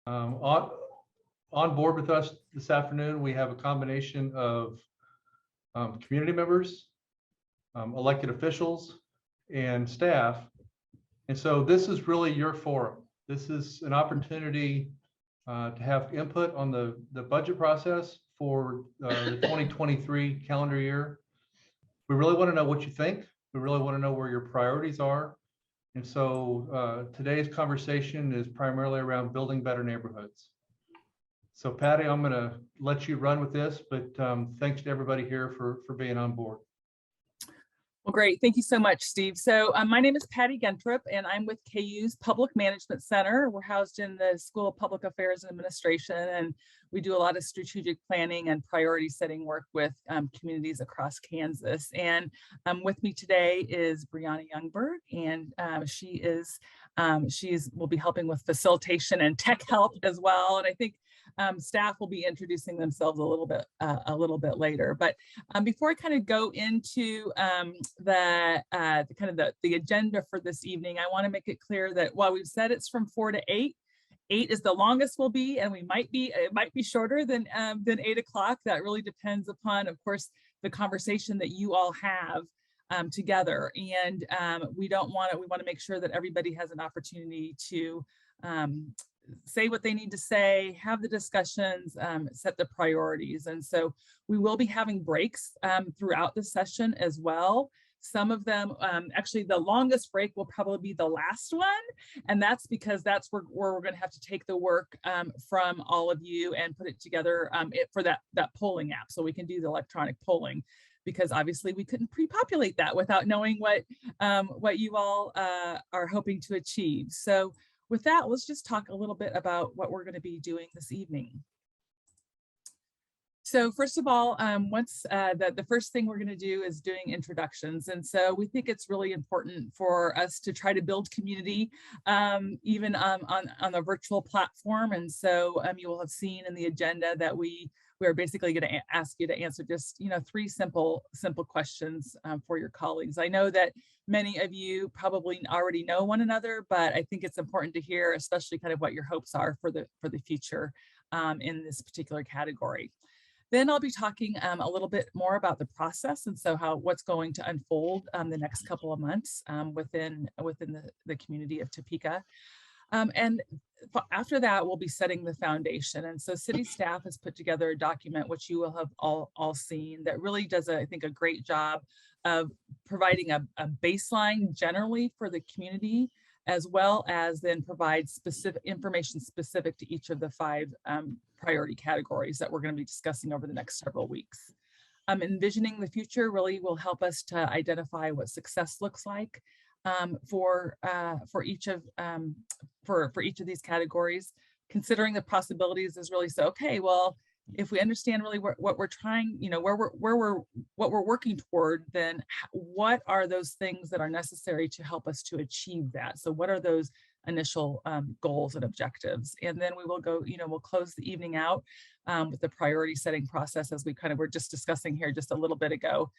On board with us this afternoon, we have a combination of community members, elected officials, and staff. And so this is really your forum. This is an opportunity to have input on the budget process for the 2023 calendar year. We really want to know what you think. We really want to know where your priorities are. And so today's conversation is primarily around building better neighborhoods. So Patty, I'm going to let you run with this, but thanks to everybody here for being on board. Well, great. Thank you so much, Steve. So my name is Patty Gentrup, and I'm with KU's Public Management Center. We're housed in the School of Public Affairs and Administration, and we do a lot of strategic planning and priority setting work with communities across Kansas. And with me today is Brianna Youngberg, and will be helping with facilitation and tech help as well. And I think staff will be introducing themselves a little bit later. But before I kind of go into the agenda for this evening, I want to make it clear that while we've said it's from 4 to 8, 8 is the longest we'll be, and it might be shorter than 8 o'clock. That really depends upon, of course, the conversation that you all have together. And we want to make sure that everybody has an opportunity to say what they need to say, have the discussions, set the priorities. And so we will be having breaks throughout the session as well. Some of them, actually the longest break will probably be the last one. And that's because that's where we're going to have to take the work from all of you and put it together for that polling app. So we can do the electronic polling, because obviously we couldn't pre-populate that without knowing what you all are hoping to achieve. So with that, let's just talk a little bit about what we're going to be doing this evening. So first of all, the first thing we're going to do is doing introductions. And so we think it's really important for us to try to build community, even on a virtual platform. And so you will have seen in the agenda that we are basically going to ask you to answer just 3 simple questions for your colleagues. I know that many of you probably already know one another, but I think it's important to hear, especially kind of what your hopes are for the future in this particular category. Then I'll be talking a little bit more about the process, and so what's going to unfold the next couple of months within the community of Topeka. And after that, we'll be setting the foundation. And so city staff has put together a document, which you will have all seen, that really does, I think, a great job of providing a baseline generally for the community, as well as then provide specific information specific to each of the 5 priority categories that we're going to be discussing over the next several weeks. Envisioning the future really will help us to identify what success looks like for each of these categories. Considering the possibilities is really okay, well, if we understand really what we're trying, what we're working toward, then what are those things that are necessary to help us to achieve that? So what are those initial goals and objectives? And then we will go, we'll close the evening out with the priority setting process, as we kind of were just discussing here just a little bit ago,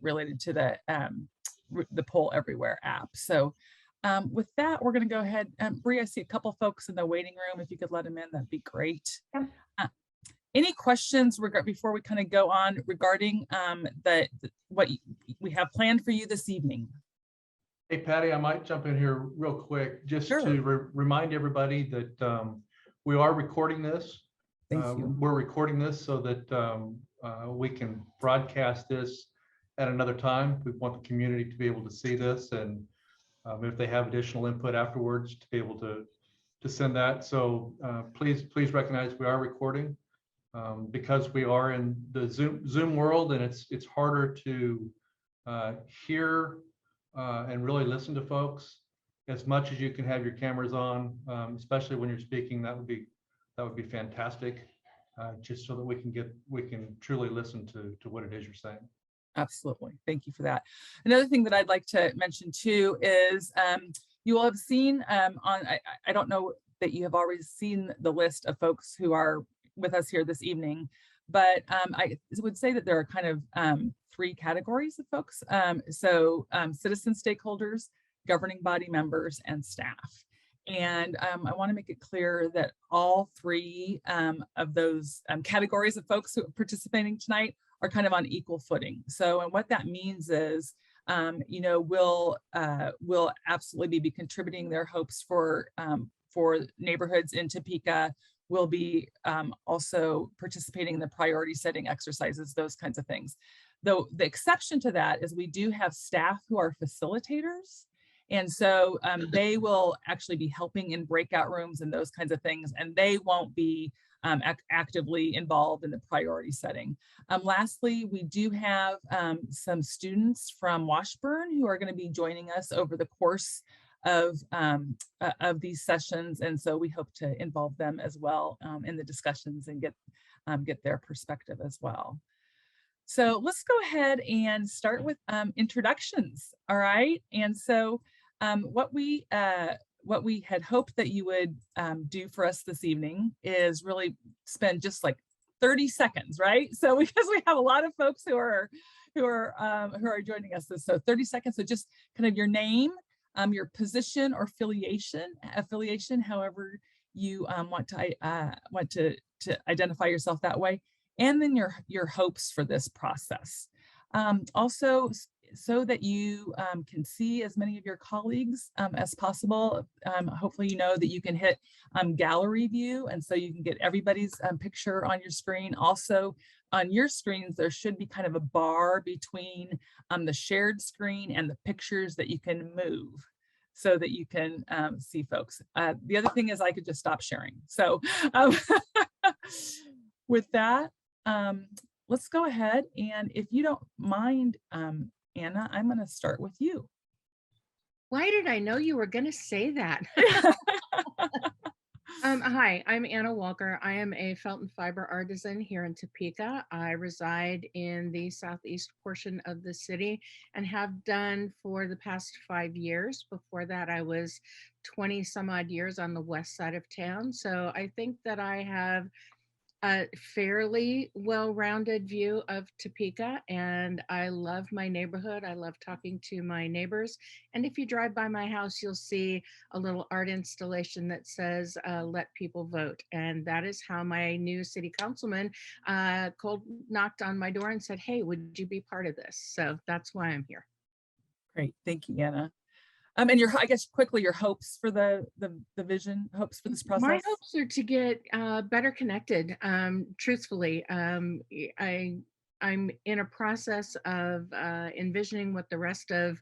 related to the Poll Everywhere app. So with that, we're going to go ahead. Bree, I see a couple folks in the waiting room. If you could let them in, that'd be great. Yeah. Any questions before we kind of go on regarding what we have planned for you this evening? Hey, Patty, I might jump in here real quick just to remind everybody that we are recording this. Thank you. We're recording this so that we can broadcast this at another time. We want the community to be able to see this, and if they have additional input afterwards, to be able to send that. So please recognize we are recording. Because we are in the Zoom world, and it's harder to hear and really listen to folks as much as you can have your cameras on, especially when you're speaking. That would be fantastic, just so that we can truly listen to what it is you're saying. Absolutely, thank you for that. Another thing that I'd like to mention too is you will have seen I don't know that you have already seen the list of folks who are with us here this evening, but I would say that there are kind of 3 categories of folks. So citizen stakeholders, governing body members, and staff. And I want to make it clear that all three of those categories of folks who are participating tonight are kind of on equal footing. So, and what that means is, you know, we'll absolutely be contributing their hopes for neighborhoods in Topeka. We'll be also participating in the priority setting exercises, those kinds of things. Though the exception to that is we do have staff who are facilitators. And so they will actually be helping in breakout rooms and those kinds of things, and they won't be actively involved in the priority setting. Lastly, we do have some students from Washburn who are going to be joining us over the course of these sessions, and so we hope to involve them as well in the discussions and get their perspective as well. So let's go ahead and start with introductions. All right, and so what we had hoped that you would do for us this evening is really spend just like 30 seconds, right? So because we have a lot of folks who are joining us, so 30 seconds. So just kind of your name, your position or affiliation, however you want to identify yourself that way, and then your hopes for this process. Also, so that you can see as many of your colleagues as possible. Hopefully you know that you can hit gallery view, and so you can get everybody's picture on your screen. Also on your screens, there should be kind of a bar between the shared screen and the pictures that you can move so that you can see folks. The other thing is I could just stop sharing. So with that, let's go ahead, and if you don't mind, Anna, I'm going to start with you. Why did I know you were going to say that? Hi, I'm Anna Walker. I am a felt and fiber artisan here in Topeka. I reside in the southeast portion of the city and have done for the past 5 years. Before that, I was 20 some odd years on the west side of town. So I think that I have a fairly well-rounded view of Topeka, and I love my neighborhood. I love talking to my neighbors. And if you drive by my house, you'll see a little art installation that says, let people vote. And that is how my new city councilman knocked on my door and said, hey, would you be part of this? So that's why I'm here. Great, thank you, Anna. And I guess quickly, your hopes for the vision, hopes for this process? My hopes are to get better connected. Truthfully, I'm in a process of envisioning what the rest of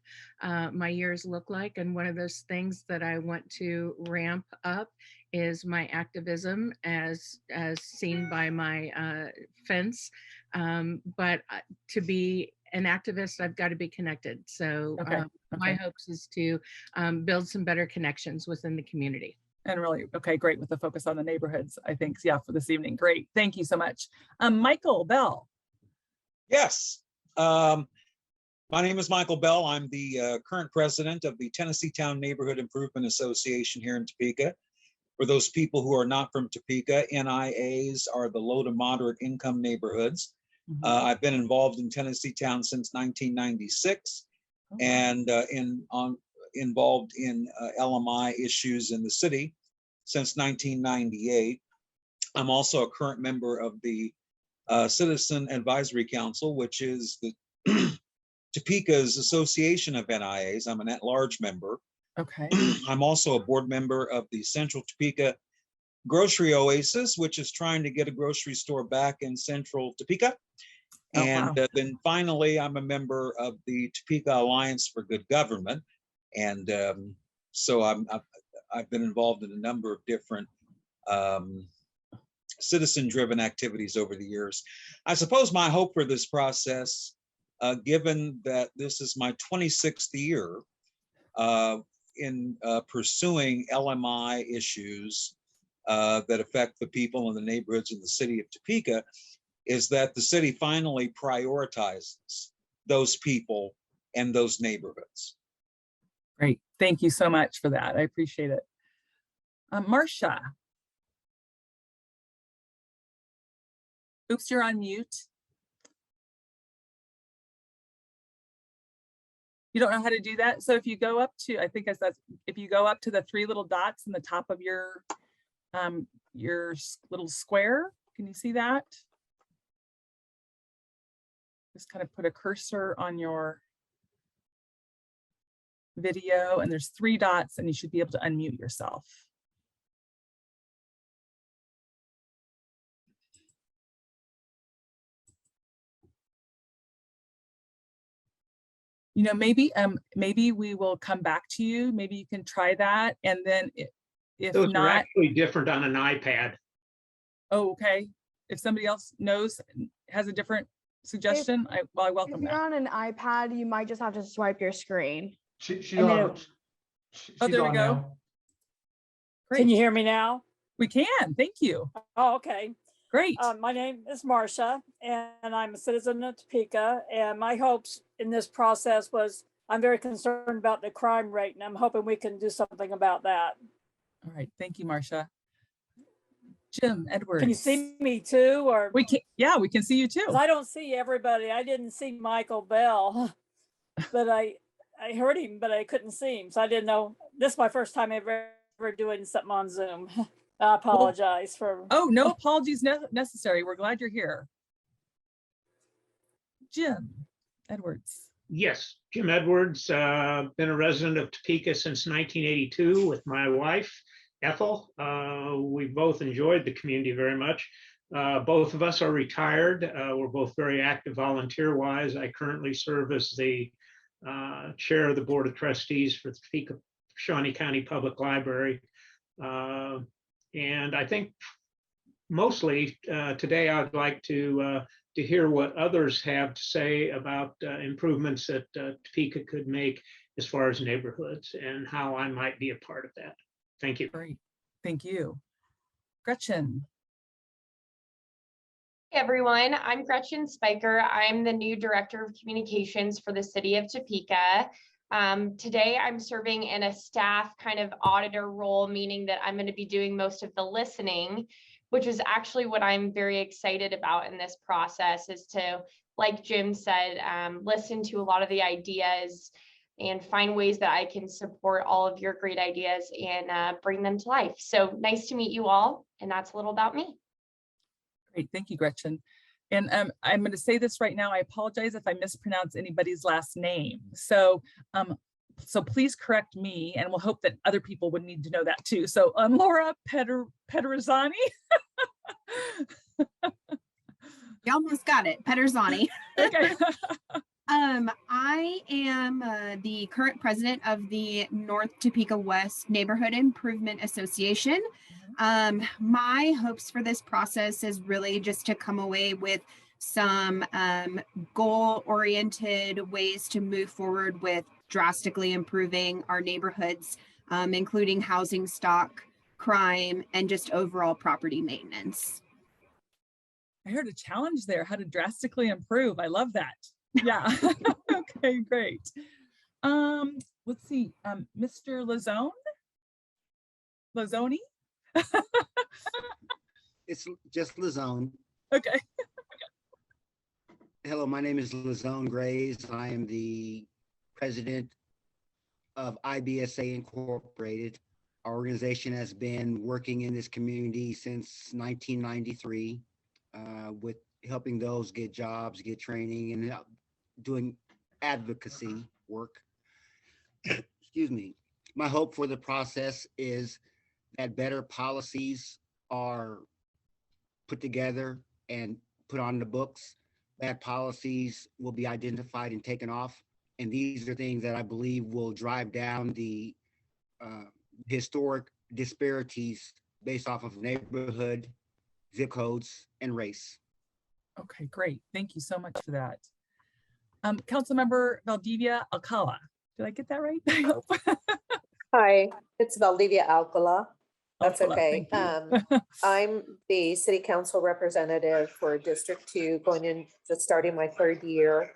my years look like. And one of those things that I want to ramp up is my activism as seen by my fence. But to be an activist, I've got to be connected. So my hopes is to build some better connections within the community. And really, okay, great, with the focus on the neighborhoods, I think, yeah, for this evening. Great, thank you so much. Michael Bell. Yes, my name is Michael Bell. I'm the current president of the Tennessee Town Neighborhood Improvement Association here in Topeka. For those people who are not from Topeka, NIAs are the low to moderate income neighborhoods. I've been involved in Tennessee Town since 1996, and involved in LMI issues in the city since 1998. I'm also a current member of the Citizen Advisory Council, which is the Topeka's Association of NIAs. I'm an at-large member. Okay. I'm also a board member of the Central Topeka Grocery Oasis, which is trying to get a grocery store back in Central Topeka. And then finally, I'm a member of the Topeka Alliance for Good Government. And so I've been involved in a number of different citizen-driven activities over the years. I suppose my hope for this process, given that this is my 26th year in pursuing LMI issues that affect the people in the neighborhoods in the city of Topeka, is that the city finally prioritizes those people and those neighborhoods. Great, thank you so much for that. I appreciate it. Marcia. Oops, you're on mute. You don't know how to do that? So if you go up to, I think that's, if you go up to the three little dots in the top of your little square, can you see that? Just kind of put a cursor on your video and there's three dots and you should be able to unmute yourself. You know, maybe we will come back to you. Maybe you can try that. And then if Those are not, actually different on an iPad. oh, okay. If somebody else knows, has a different suggestion, I welcome If you're that. on an iPad, you might just have to swipe your screen. She's And then on. She's Oh, there we on go. now. Great. Can you hear me now? We can. Thank you. Oh, okay. Great. My name is Marcia, and I'm a citizen of Topeka. And my hopes in this process was I'm very concerned about the crime rate, and I'm hoping we can do something about that. All right. Thank you, Marcia. Jim Edwards. Can you see me too, or We can. Yeah, we can see you too. 'cause I don't see everybody. I didn't see Michael Bell, but I heard him, but I couldn't see him, so I didn't know. This is my first time ever doing something on Zoom. I apologize for. Oh, no apologies necessary. We're glad you're here. Jim Edwards. Yes, Jim Edwards, been a resident of Topeka since 1982 with my wife, Ethel. We both enjoyed the community very much. Both of us are retired. We're both very active volunteer-wise. I currently serve as the chair of the Board of Trustees for the Topeka Shawnee County Public Library. And I think mostly today I'd like to hear what others have to say about improvements that Topeka could make as far as neighborhoods and how I might be a part of that. Thank you. Great. Thank you. Gretchen. Hey everyone, I'm Gretchen Spicher. I'm the new Director of Communications for the City of Topeka. Today I'm serving in a staff kind of auditor role, meaning that I'm going to be doing most of the listening, which is actually what I'm very excited about in this process, is to, like Jim said, listen to a lot of the ideas and find ways that I can support all of your great ideas and bring them to life. So nice to meet you all, and that's a little about me. Great. Thank you, Gretchen. And I'm going to say this right now. I apologize if I mispronounce anybody's last name. So please correct me, and we'll hope that other people would need to know that too. So Laura Pederzani. You almost got it, Pederzani. Okay. I am the current president of the North Topeka West Neighborhood Improvement Association. My hopes for this process is really just to come away with some goal-oriented ways to move forward with drastically improving our neighborhoods, including housing stock, crime, and just overall property maintenance. I heard a challenge there, how to drastically improve. I love that. Yeah. Okay, great. Let's see, Mr. Lazone? Lazone? It's just Lazone. Okay. Hello, my name is Lazone Grays. I am the president of IBSA Incorporated. Our organization has been working in this community since 1993 with helping those get jobs, get training, and doing advocacy work. Excuse me. My hope for the process is that better policies are put together and put on the books. Bad policies will be identified and taken off. And these are things that I believe will drive down the historic disparities based off of neighborhood, zip codes, and race. Okay, great. Thank you so much for that. Councilmember Valdivia Alcala. Did I get that right? I hope. Hi, it's Valdivia Alcala. That's Alcala, okay. thank you. I'm the city council representative for District 2, going in, just starting my third year.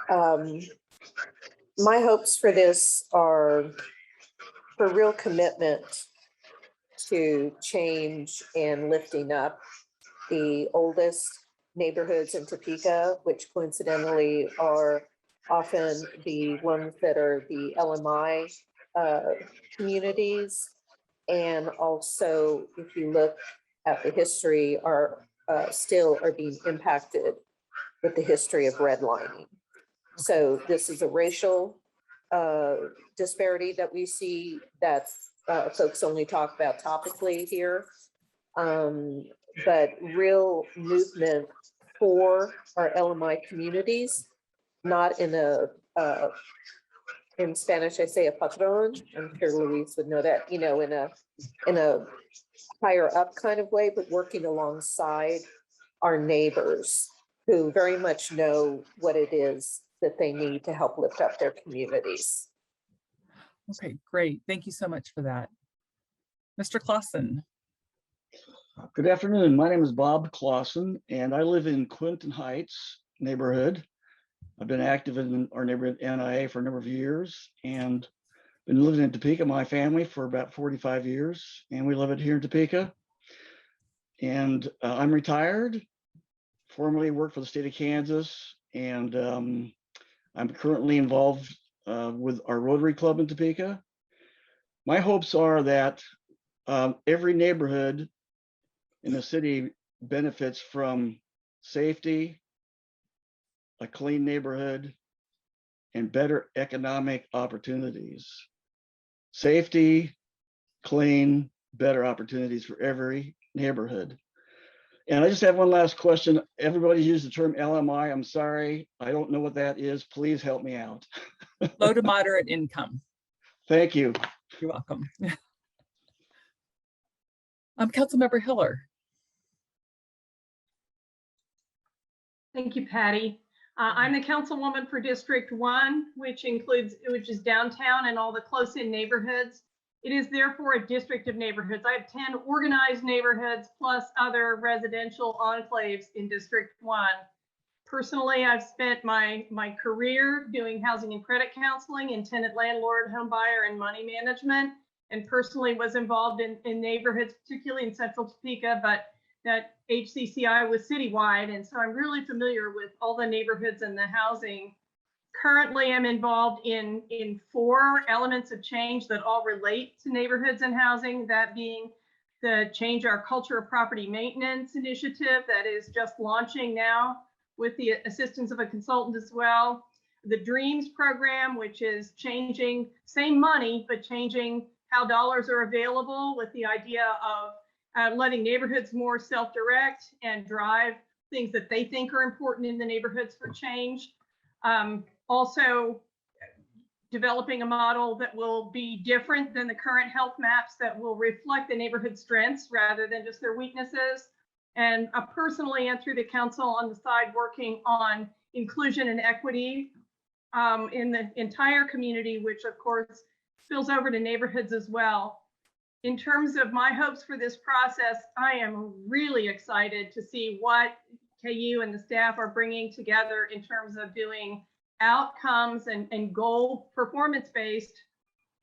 My hopes for this are for real commitment to change and lifting up the oldest neighborhoods in Topeka, which coincidentally are often the ones that are the LMI communities. And also, if you look at the history, are still are being impacted with the history of redlining. So this is a racial disparity that we see that folks only talk about topically here. But real movement for our LMI communities, not in a, in Spanish, I say a patron, I'm sure Louise would know that, you know, in a higher up kind of way, but working alongside our neighbors who very much know what it is that they need to help lift up their communities. Okay, great. Thank you so much for that. Mr. Clausen. Good afternoon. My name is Bob Clausen, and I live in Clinton Heights neighborhood. I've been active in our neighborhood NIA for a number of years and been living in Topeka, my family, for about 45 years, and we live it here in Topeka. And I'm retired, formerly worked for the state of Kansas, and I'm currently involved with our Rotary Club in Topeka. My hopes are that every neighborhood in the city benefits from safety, a clean neighborhood, and better economic opportunities. Safety, clean, better opportunities for every neighborhood. And I just have one last question. Everybody used the term LMI. I'm sorry, I don't know what that is. Please help me out. Low to moderate income. Thank you. You're welcome. Councilmember Hiller. Thank you, Patty. I'm the councilwoman for District 1, which is downtown and all the close-in neighborhoods. It is therefore a district of neighborhoods. I have 10 organized neighborhoods plus other residential enclaves in District 1. Personally, I've spent my career doing housing and credit counseling in tenant landlord, home buyer, and money management, and personally was involved in neighborhoods, particularly in Central Topeka, but that HCCI was citywide. And so I'm really familiar with all the neighborhoods and the housing. Currently, I'm involved in 4 elements of change that all relate to neighborhoods and housing, that being the Change Our Culture of Property Maintenance initiative that is just launching now with the assistance of a consultant as well. The Dreams program, which is changing, same money, but changing how dollars are available with the idea of letting neighborhoods more self-direct and drive things that they think are important in the neighborhoods for change. Also developing a model that will be different than the current health maps, that will reflect the neighborhood strengths rather than just their weaknesses. And personally and through the council on the side working on inclusion and equity in the entire community, which of course spills over to neighborhoods as well. In terms of my hopes for this process, I am really excited to see what KU and the staff are bringing together in terms of doing outcomes and goal performance-based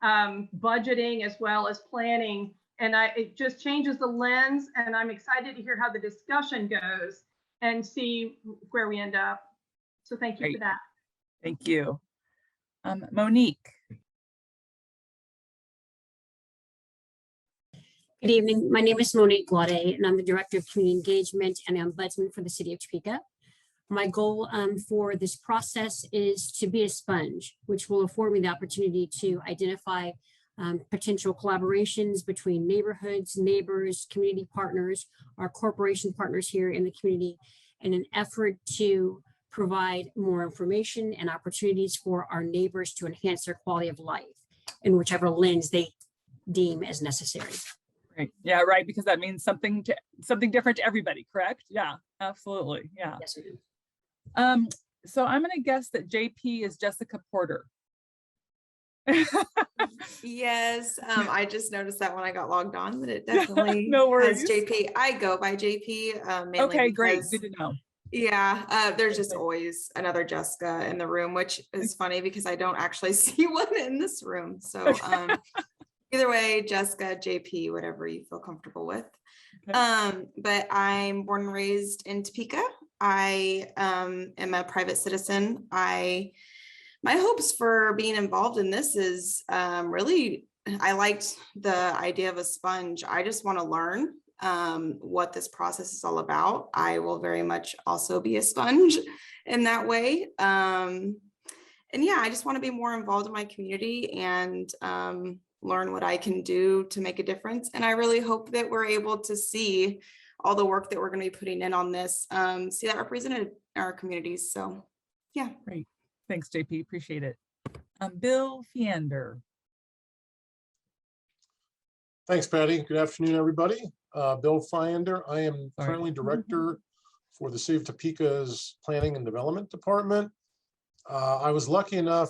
budgeting as well as planning. And it just changes the lens, and I'm excited to hear how the discussion goes and see where we end up. So thank you for that. Thank you. Monique. Good evening. My name is Monique Guade, and I'm the Director of Community Engagement and Ombudsman for the City of Topeka. My goal for this process is to be a sponge, which will afford me the opportunity to identify potential collaborations between neighborhoods, neighbors, community partners, our corporation partners here in the community, in an effort to provide more information and opportunities for our neighbors to enhance their quality of life in whichever lens they deem as necessary. Right. Yeah, right. Because that means something different to everybody, correct? Yeah, absolutely. Yeah. Yes, ma'am. So I'm going to guess that JP is Jessica Porter. Yes, I just noticed that when I got logged on that it definitely No worries. has JP. I go by JP mainly Okay, great. because, Good to know. yeah, there's just always another Jessica in the room, which is funny because I don't actually see one in this room. So either way, Jessica, JP, whatever you feel comfortable with. Okay. But I'm born and raised in Topeka. I am a private citizen. I my hopes for being involved in this is really, I liked the idea of a sponge. I just want to learn what this process is all about. I will very much also be a sponge in that way. And yeah, I just want to be more involved in my community and learn what I can do to make a difference. And I really hope that we're able to see all the work that we're going to be putting in on this, see that represented in our communities. So yeah. Great. Thanks, JP. Appreciate it. Bill Fiander. Thanks, Patty. Good afternoon, everybody. Bill Fiander. I am currently director for the City of Topeka's Planning and Development Department. I was lucky enough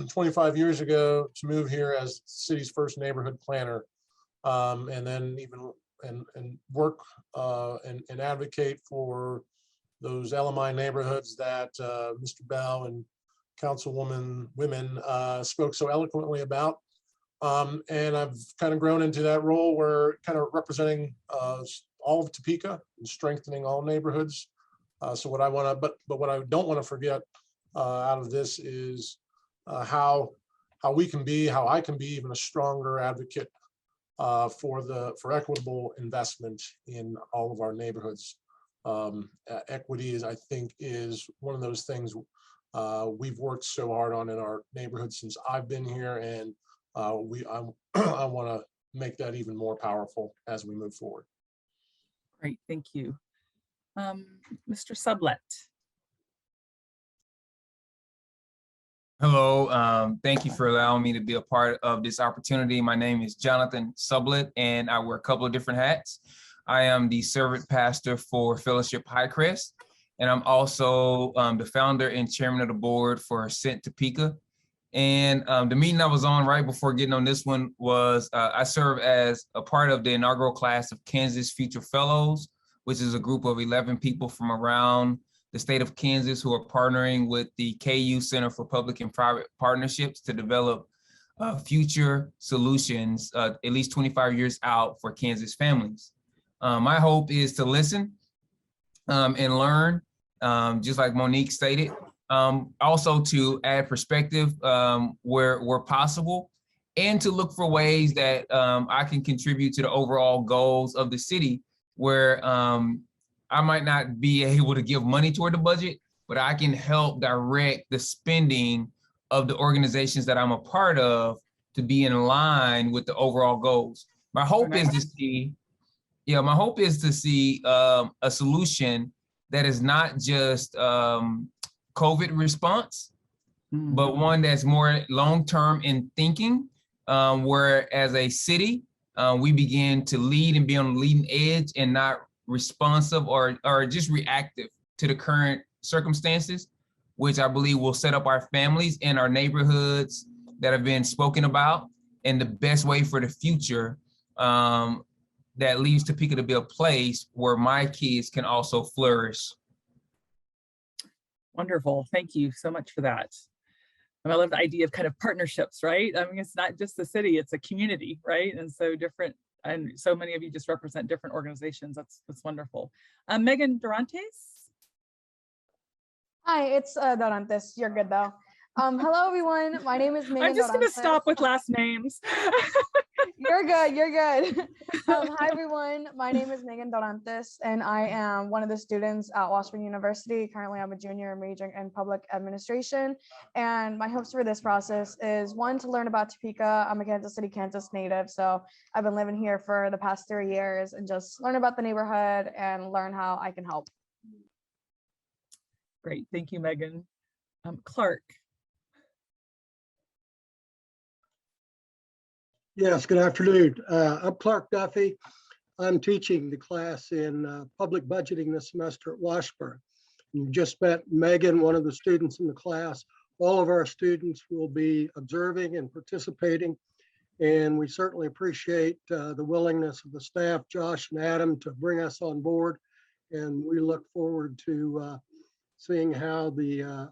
25 years ago to move here as the city's first neighborhood planner, and then even and work and advocate for those LMI neighborhoods that Mr. Bell and Councilwoman Women spoke so eloquently about. And I've kind of grown into that role where kind of representing all of Topeka and strengthening all neighborhoods. So what I want to, but what I don't want to forget out of this is how we can be, how I can be even a stronger advocate for equitable investment in all of our neighborhoods. Equity is, I think, is one of those things we've worked so hard on in our neighborhood since I've been here, and I want to make that even more powerful as we move forward. Great, thank you. Mr. Sublett. Hello, thank you for allowing me to be a part of this opportunity. My name is Jonathan Sublett, and I wear a couple of different hats. I am the servant pastor for Fellowship Highcrest, and I'm also the founder and chairman of the board for Sent Topeka. And the meeting I was on right before getting on this one was I serve as a part of the inaugural class of Kansas Future Fellows, which is a group of 11 people from around the state of Kansas who are partnering with the KU Center for Public and Private Partnerships to develop future solutions at least 25 years out for Kansas families. My hope is to listen and learn, just like Monique stated, also to add perspective where possible, and to look for ways that I can contribute to the overall goals of the city, where I might not be able to give money toward the budget, but I can help direct the spending of the organizations that I'm a part of to be in line with the overall goals. My hope is to see, my hope is to see a solution that is not just COVID response, but one that's more long-term in thinking, where as a city, we begin to lead and be on the leading edge and not responsive or just reactive to the current circumstances, which I believe will set up our families and our neighborhoods that have been spoken about, and the best way for the future that leaves Topeka to be a place where my kids can also flourish. Wonderful. Thank you so much for that. And I love the idea of kind of partnerships, right? I mean, it's not just the city, it's a community, right? And so different, and so many of you just represent different organizations. That's wonderful. Megan Durantes. Hi, it's Dorantes. You're good though. Hello everyone. My name is Megan. I'm just going to stop with last names. You're good. You're good. Hi everyone. My name is Megan Dorantes, and I am one of the students at Washburn University. Currently, I'm a junior majoring in public administration. And my hopes for this process is, one, to learn about Topeka. I'm a Kansas City, Kansas native, so I've been living here for the past 3 years, and just learn about the neighborhood and learn how I can help. Great. Thank you, Megan. Clark. Yes, good afternoon. I'm Clark Duffy. I'm teaching the class in public budgeting this semester at Washburn. You just met Megan, one of the students in the class. All of our students will be observing and participating, and we certainly appreciate the willingness of the staff, Josh and Adam, to bring us on board. And we look forward to seeing how the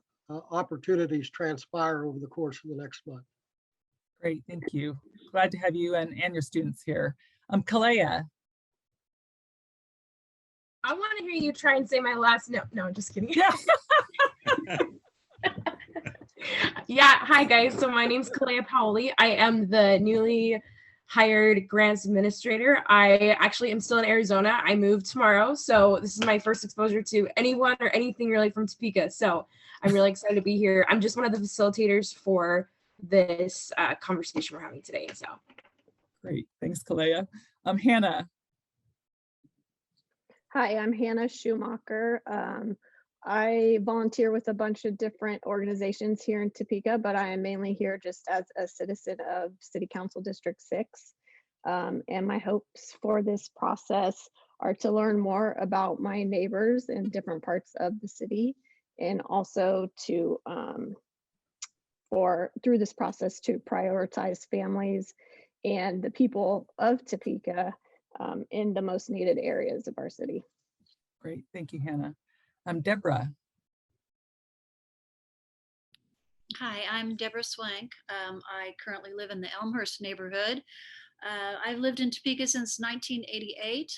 opportunities transpire over the course of the next month. Great, thank you. Glad to have you and your students here. Kalea. I want to hear you try and say my last no. No, I'm just kidding. Yeah. Yeah, hi guys. So my name's Kalea Paoli. I am the newly hired grants administrator. I actually am still in Arizona. I moved tomorrow. So this is my first exposure to anyone or anything really from Topeka. So I'm really excited to be here. I'm just one of the facilitators for this conversation we're having today. So Great. Thanks, Kalea. Hannah. Hi, I'm Hannah Shumacher. I volunteer with a bunch of different organizations here in Topeka, but I am mainly here just as a citizen of City Council District 6. And my hopes for this process are to learn more about my neighbors in different parts of the city, and also to, through this process, to prioritize families and the people of Topeka in the most needed areas of our city. Great, thank you, Hannah. Deborah. Hi, I'm Deborah Swank. I currently live in the Elmhurst neighborhood. I've lived in Topeka since 1988.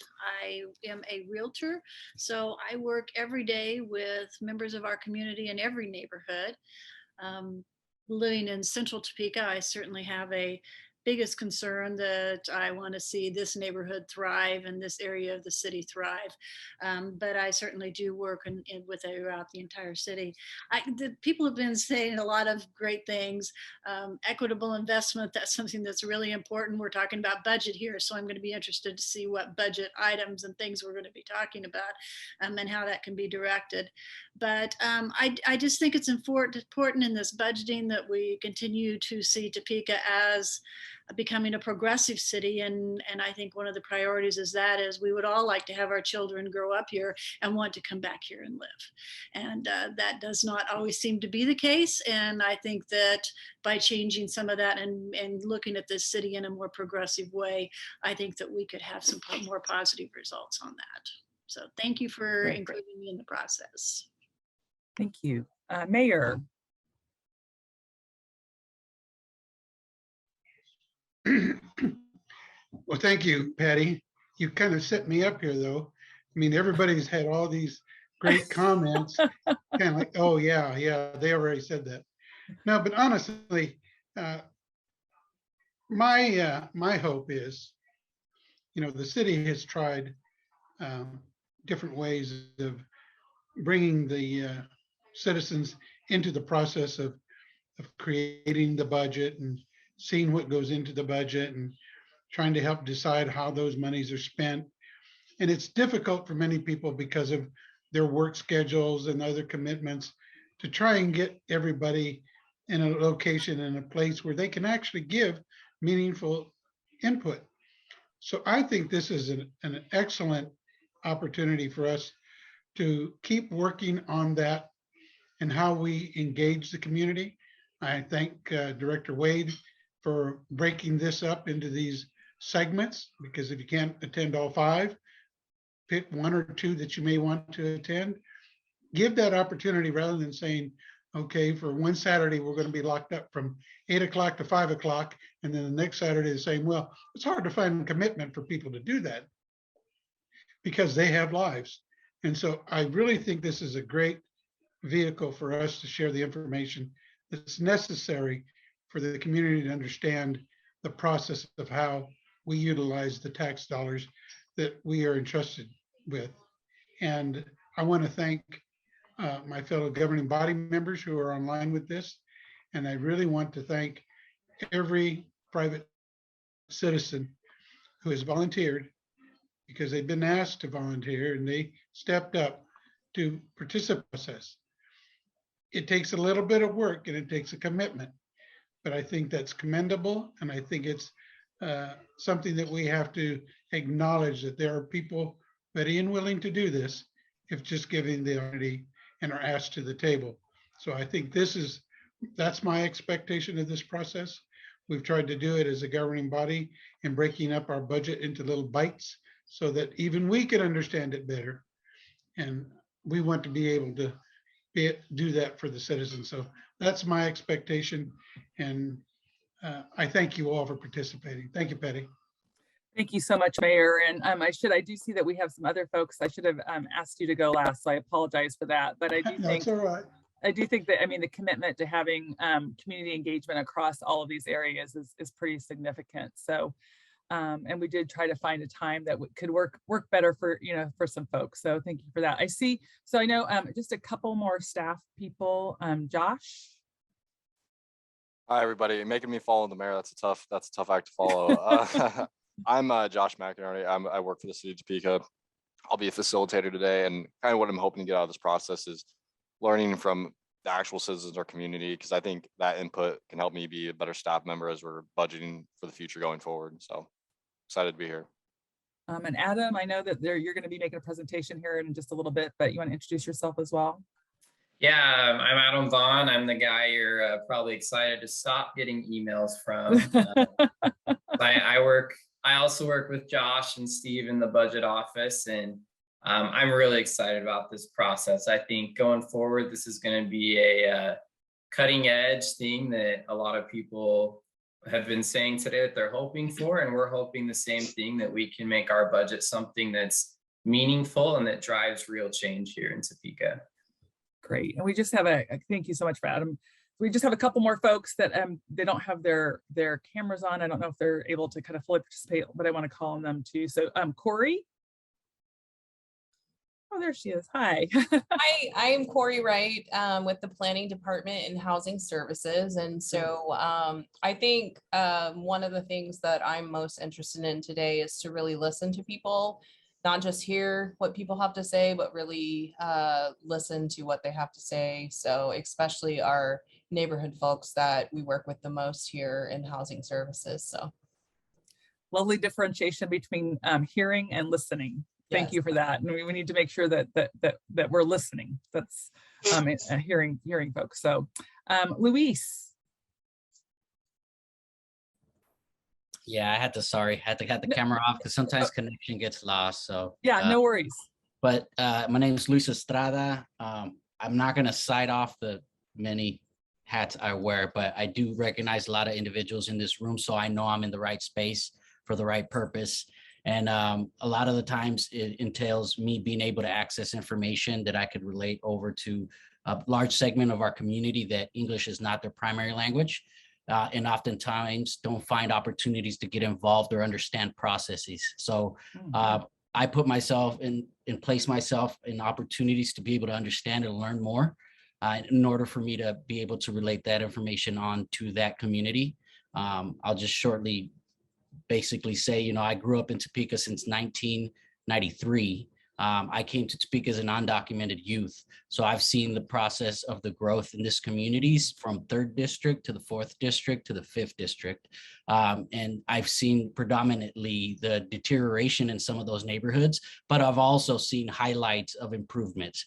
I am a realtor, so I work every day with members of our community in every neighborhood. Living in central Topeka, I certainly have a biggest concern that I want to see this neighborhood thrive and this area of the city thrive. But I certainly do work with throughout the entire city. The people have been saying a lot of great things. Equitable investment, that's something that's really important. We're talking about budget here, so I'm going to be interested to see what budget items and things we're going to be talking about and how that can be directed. But I just think it's important in this budgeting that we continue to see Topeka as becoming a progressive city, and I think one of the priorities is we would all like to have our children grow up here and want to come back here and live, and that does not always seem to be the case. And I think that by changing some of that and looking at this city in a more progressive way, I think that we could have some more positive results on that. So thank you for including me in the process. Thank you. Mayor. Well, thank you, Patty. You kind of set me up here, though. I mean, everybody's had all these great comments, kind of like, oh, yeah, they already said that. No, but honestly, my hope is, the city has tried different ways of bringing the citizens into the process of creating the budget and seeing what goes into the budget and trying to help decide how those monies are spent. And it's difficult for many people because of their work schedules and other commitments to try and get everybody in a location, in a place where they can actually give meaningful input. So I think this is an excellent opportunity for us to keep working on that and how we engage the community. I thank Director Wade for breaking this up into these segments, because if you can't attend all 5, pick 1 or 2 that you may want to attend. Give that opportunity rather than saying, okay, for one Saturday, we're going to be locked up from 8 o'clock to 5 o'clock. And then the next Saturday, the same. Well, it's hard to find commitment for people to do that because they have lives. And so I really think this is a great vehicle for us to share the information that's necessary for the community to understand the process of how we utilize the tax dollars that we are entrusted with. And I want to thank my fellow governing body members who are online with this. And I really want to thank every private citizen who has volunteered, because they've been asked to volunteer and they stepped up to participate in the process. It takes a little bit of work and it takes a commitment, but I think that's commendable. And I think it's something that we have to acknowledge, that there are people ready and willing to do this if just giving the opportunity and are asked to the table. So I think that's my expectation of this process. We've tried to do it as a governing body and breaking up our budget into little bites so that even we can understand it better. And we want to be able to do that for the citizens. So that's my expectation. And I thank you all for participating. Thank you, Patty. Thank you so much, Mayor. And I do see that we have some other folks. I should have asked you to go last, so I apologize for that. But I do No, think it's all right. I do think that, I mean, the commitment to having community engagement across all of these areas is pretty significant. So, and we did try to find a time that could work better for, you know, for some folks. So thank you for that. I see. So I know just a couple more staff people. Josh. Hi, everybody. Making me follow the mayor, that's a tough act to follow. I'm Josh McInerney. I work for the city of Topeka. I'll be a facilitator today, and kind of what I'm hoping to get out of this process is learning from the actual citizens of our community, because I think that input can help me be a better staff member as we're budgeting for the future going forward. So excited to be here. And Adam, I know that you're going to be making a presentation here in just a little bit, but you want to introduce yourself as well? Yeah, I'm Adam Vaughn. I'm the guy you're probably excited to stop getting emails from. I also work with Josh and Steve in the budget office, and I'm really excited about this process. I think going forward, this is going to be a cutting edge thing that a lot of people have been saying today that they're hoping for, and we're hoping the same thing, that we can make our budget something that's meaningful and that drives real change here in Topeka. Great. And we just have thank you so much for Adam. We just have a couple more folks that they don't have their cameras on. I don't know if they're able to kind of fully participate, but I want to call on them too. So Corey. Oh, there she is. Hi. Hi, I am Corey Wright with the Planning Department and Housing Services. And so I think one of the things that I'm most interested in today is to really listen to people, not just hear what people have to say, but really listen to what they have to say. So especially our neighborhood folks that we work with the most here in Housing Services. So lovely differentiation between hearing and listening. Thank you for that. And we need to make sure that we're listening. That's hearing folks. So Luis. Yeah, I had to have the camera off because sometimes connection gets lost. So yeah, no worries. But my name is Luis Estrada. I'm not going to cite off the many hats I wear, but I do recognize a lot of individuals in this room, so I know I'm in the right space for the right purpose. And a lot of the times it entails me being able to access information that I could relate over to a large segment of our community that English is not their primary language. And oftentimes don't find opportunities to get involved or understand processes. So I put myself and place myself in opportunities to be able to understand and learn more in order for me to be able to relate that information on to that community. I'll just shortly basically say, you know, I grew up in Topeka since 1993. I came to Topeka as an undocumented youth. So I've seen the process of the growth in this communities from 3rd district to the 4th district to the 5th district. And I've seen predominantly the deterioration in some of those neighborhoods, but I've also seen highlights of improvements.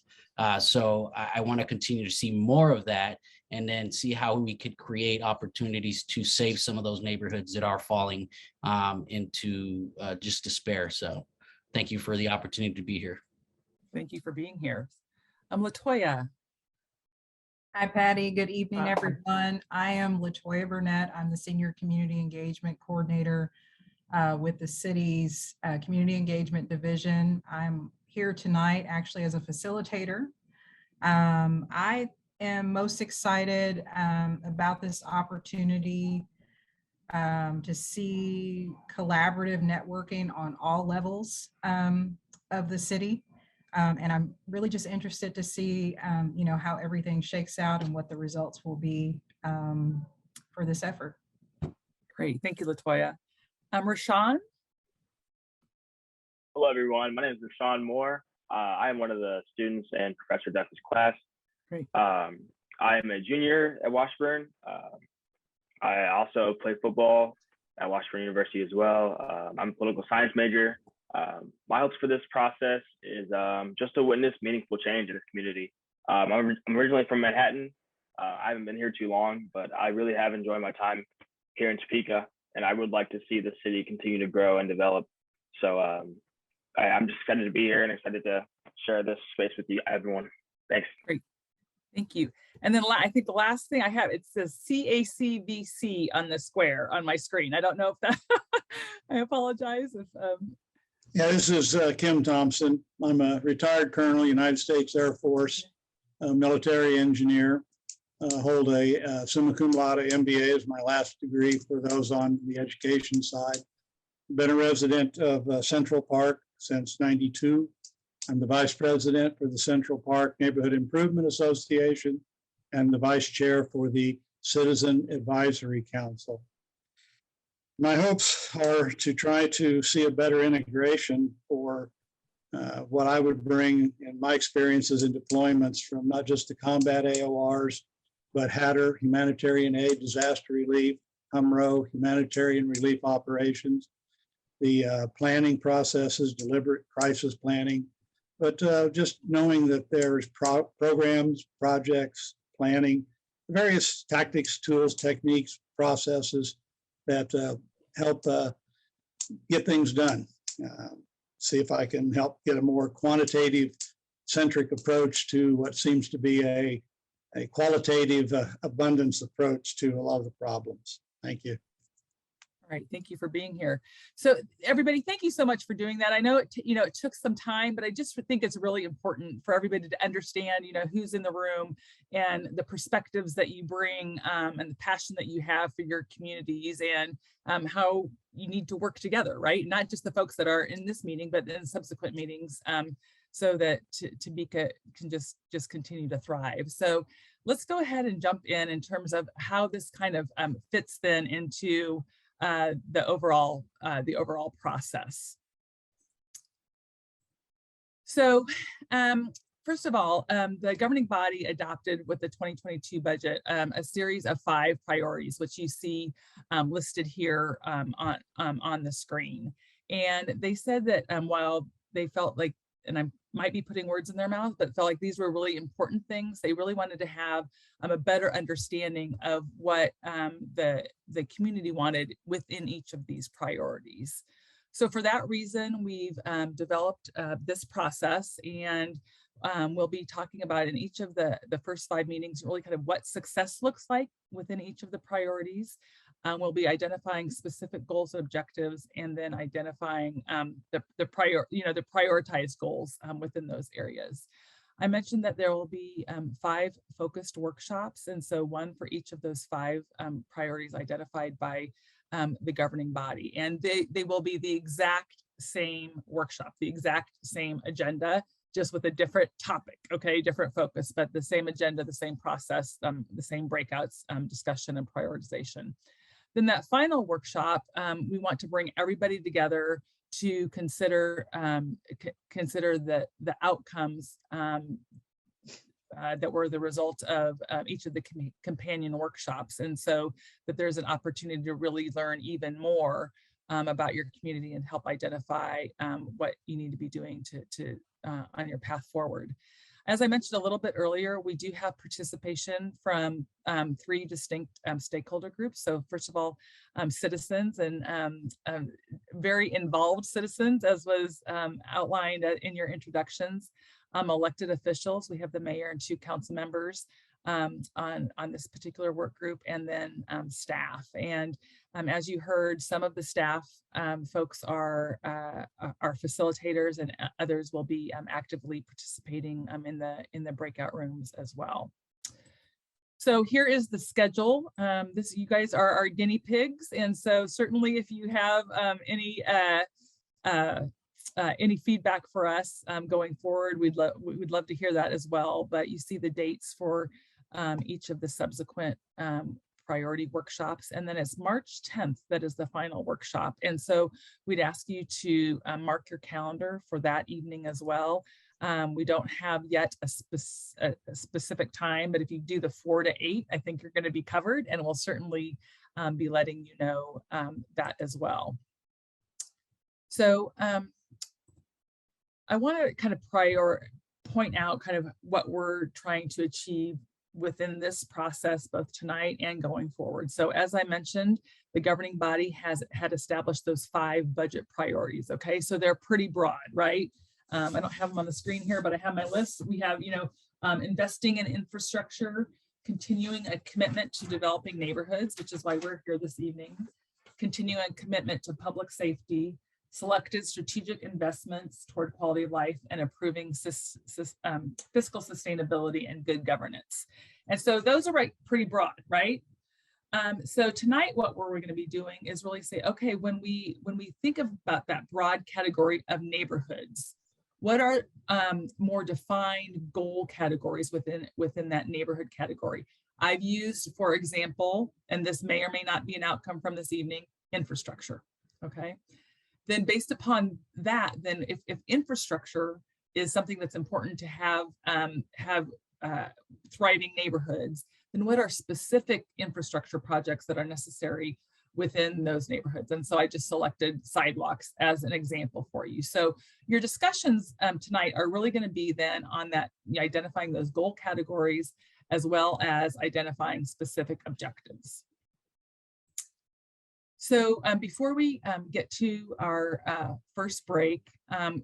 So I want to continue to see more of that, and then see how we could create opportunities to save some of those neighborhoods that are falling into just despair. So thank you for the opportunity to be here. Thank you for being here. Latoya. Hi, Patty. Good evening, everyone. I am Latoya Burnett. I'm the Senior Community Engagement Coordinator with the city's Community Engagement Division. I'm here tonight actually as a facilitator. I am most excited about this opportunity to see collaborative networking on all levels of the city. And I'm really just interested to see, you know, how everything shakes out and what the results will be for this effort. Great, thank you, Latoya. Rashawn. Hello, everyone. My name is Rashawn Moore. I am one of the students in Professor Duffy's class. Great. I am a junior at Washburn. I also play football at Washburn University as well. I'm a political science major. My hopes for this process is just to witness meaningful change in this community. I'm originally from Manhattan. I haven't been here too long, but I really have enjoyed my time here in Topeka, and I would like to see the city continue to grow and develop. So I'm just excited to be here and excited to share this space with you, everyone. Thanks. Great. Thank you. And then I think the last thing I have, it says CACVC on the square on my screen. I don't know if that, I apologize if. Yeah, this is Kim Thompson. I'm a retired Colonel, United States Air Force. a military engineer, hold a summa cum laude MBA as my last degree for those on the education side. Been a resident of Central Park since '92. I'm the vice president for the Central Park Neighborhood Improvement Association and the vice chair for the Citizen Advisory Council. My hopes are to try to see a better integration for what I would bring in my experiences in deployments from not just the combat AORs, but HATR, humanitarian aid, disaster relief, HUMRO, humanitarian relief operations, the planning processes, deliberate crisis planning, but just knowing that there's programs, projects, planning, various tactics, tools, techniques, processes that help get things done. See if I can help get a more quantitative centric approach to what seems to be a qualitative abundance approach to a lot of the problems. Thank you. All right, thank you for being here. So everybody, thank you so much for doing that. I know it took some time, but I just think it's really important for everybody to understand, who's in the room and the perspectives that you bring and the passion that you have for your communities and how you need to work together, right? Not just the folks that are in this meeting, but in subsequent meetings so that Topeka can just continue to thrive. So let's go ahead and jump in terms of how this kind of fits then into the overall process. So first of all, the governing body adopted with the 2022 budget a series of 5 priorities, which you see listed here on the screen. And they said that while they felt like, and I might be putting words in their mouth, but felt like these were really important things, they really wanted to have a better understanding of what the community wanted within each of these priorities. So for that reason, we've developed this process, and we'll be talking about in each of the first 5 meetings, really kind of what success looks like within each of the priorities. We'll be identifying specific goals and objectives, and then identifying the prioritized goals within those areas. I mentioned that there will be 5 focused workshops, and so 1 for each of those 5 priorities identified by the governing body, and they will be the exact same workshop, the exact same agenda, just with a different topic, okay, different focus, but the same agenda, the same process, the same breakouts, discussion and prioritization. Then that final workshop, we want to bring everybody together to consider the outcomes that were the result of each of the companion workshops. And so that there's an opportunity to really learn even more about your community and help identify what you need to be doing to on your path forward. As I mentioned a little bit earlier, we do have participation from 3 distinct stakeholder groups. So first of all, citizens and very involved citizens, as was outlined in your introductions, elected officials. We have the mayor and 2 council members on this particular work group, and then staff. And as you heard, some of the staff folks are facilitators, and others will be actively participating in the breakout rooms as well. So here is the schedule. You guys are our guinea pigs, and so certainly if you have any feedback for us going forward, we'd love to hear that as well. But you see the dates for each of the subsequent priority workshops, and then it's March 10th that is the final workshop. And so we'd ask you to mark your calendar for that evening as well. We don't have yet a specific time, but if you do the 4 to 8, I think you're going to be covered, and we'll certainly be letting you know that as well. So I want to kind of point out kind of what we're trying to achieve within this process, both tonight and going forward. So as I mentioned, the governing body had established those 5 budget priorities. Okay, so they're pretty broad, right? I don't have them on the screen here, but I have my list. We have, investing in infrastructure, continuing a commitment to developing neighborhoods, which is why we're here this evening, continuing a commitment to public safety, selected strategic investments toward quality of life, and improving fiscal sustainability and good governance. And so those are pretty broad, right? So tonight, what we're going to be doing is really say, okay, when we think about that broad category of neighborhoods, what are more defined goal categories within that neighborhood category? I've used, for example, and this may or may not be an outcome from this evening, infrastructure. Okay. Then based upon that, then if infrastructure is something that's important to have thriving neighborhoods, then what are specific infrastructure projects that are necessary within those neighborhoods? And so I just selected sidewalks as an example for you. So your discussions tonight are really going to be then on that, identifying those goal categories, as well as identifying specific objectives. So before we get to our first break,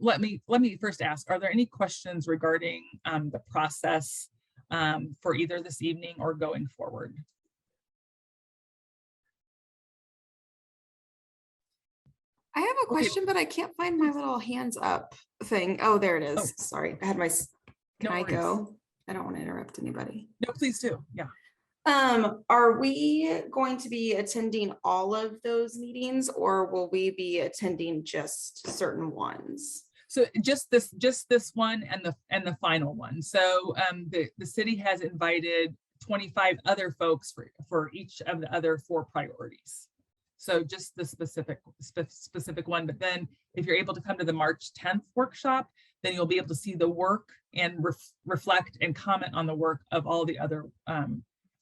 let me first ask, are there any questions regarding the process for either this evening or going forward? I have a question, but I can't find my little hands up thing. Oh, there it is. Oh. Sorry, I had my, can I worries. go? I don't want to interrupt anybody. No, please do, yeah. Are we going to be attending all of those meetings, or will we be attending just certain ones? So just this one and the final one. So the city has invited 25 other folks for each of the other 4 priorities. So just the specific one. But then if you're able to come to the March 10th workshop, then you'll be able to see the work and reflect and comment on the work of all the other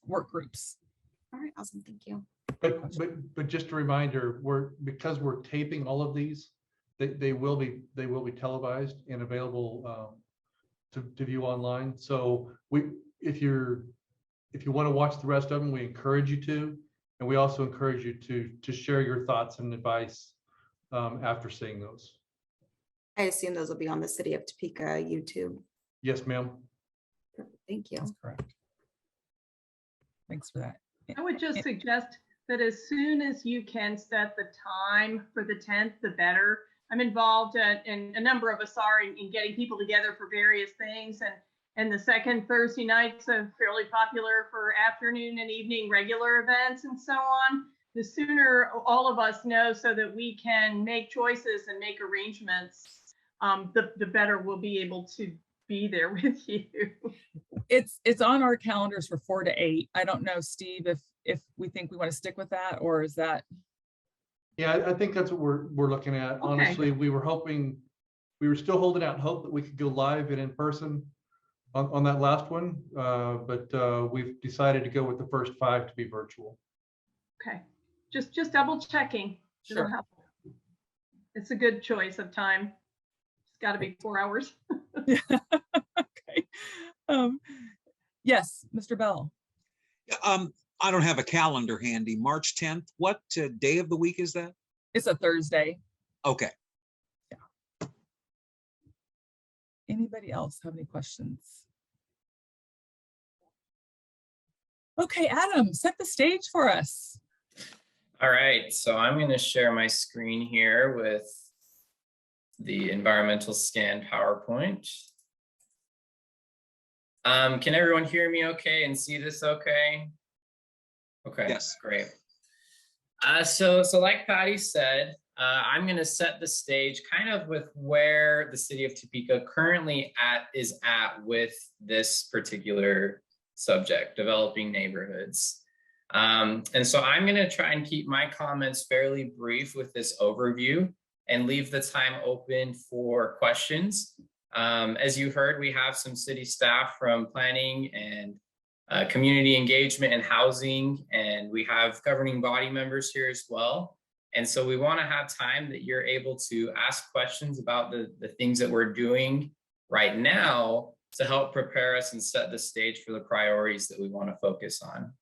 work groups. All right, awesome, thank you. But just a reminder, because we're taping all of these, they will be televised and available to view online. So if you want to watch the rest of them, we encourage you to, and we also encourage you to share your thoughts and advice after seeing those. I assume those will be on the City of Topeka YouTube. Yes, ma'am. Thank you. That's correct. Thanks for that. I would just suggest that as soon as you can set the time for the 10th, the better. I'm involved and a number of us are in getting people together for various things. And the second Thursday nights are fairly popular for afternoon and evening regular events and so on. The sooner all of us know so that we can make choices and make arrangements, the better we'll be able to be there with you. It's on our calendars for 4 to 8. I don't know, Steve, if we think we want to stick with that, or is that? Yeah, I think that's what we're looking at. Okay. Honestly, we were still holding out hope that we could go live and in person on that last one, but we've decided to go with the first 5 to be virtual. Okay, just double checking. Sure. It's a good choice of time. It's got to be 4 hours. Yeah. Okay. Yes, Mr. Bell. I don't have a calendar handy. March 10th. What day of the week is that? It's a Thursday. Okay. Yeah. Anybody else have any questions? Okay, Adam, set the stage for us. All right, so I'm going to share my screen here with the environmental scan PowerPoint. Can everyone hear me okay and see this okay? Okay, yes, great. So like Patty said, I'm going to set the stage kind of with where the city of Topeka currently is at with this particular subject, developing neighborhoods. And so I'm going to try and keep my comments fairly brief with this overview and leave the time open for questions. As you heard, we have some city staff from planning and community engagement and housing, and we have governing body members here as well. And so we want to have time that you're able to ask questions about the things that we're doing right now to help prepare us and set the stage for the priorities that we want to focus on.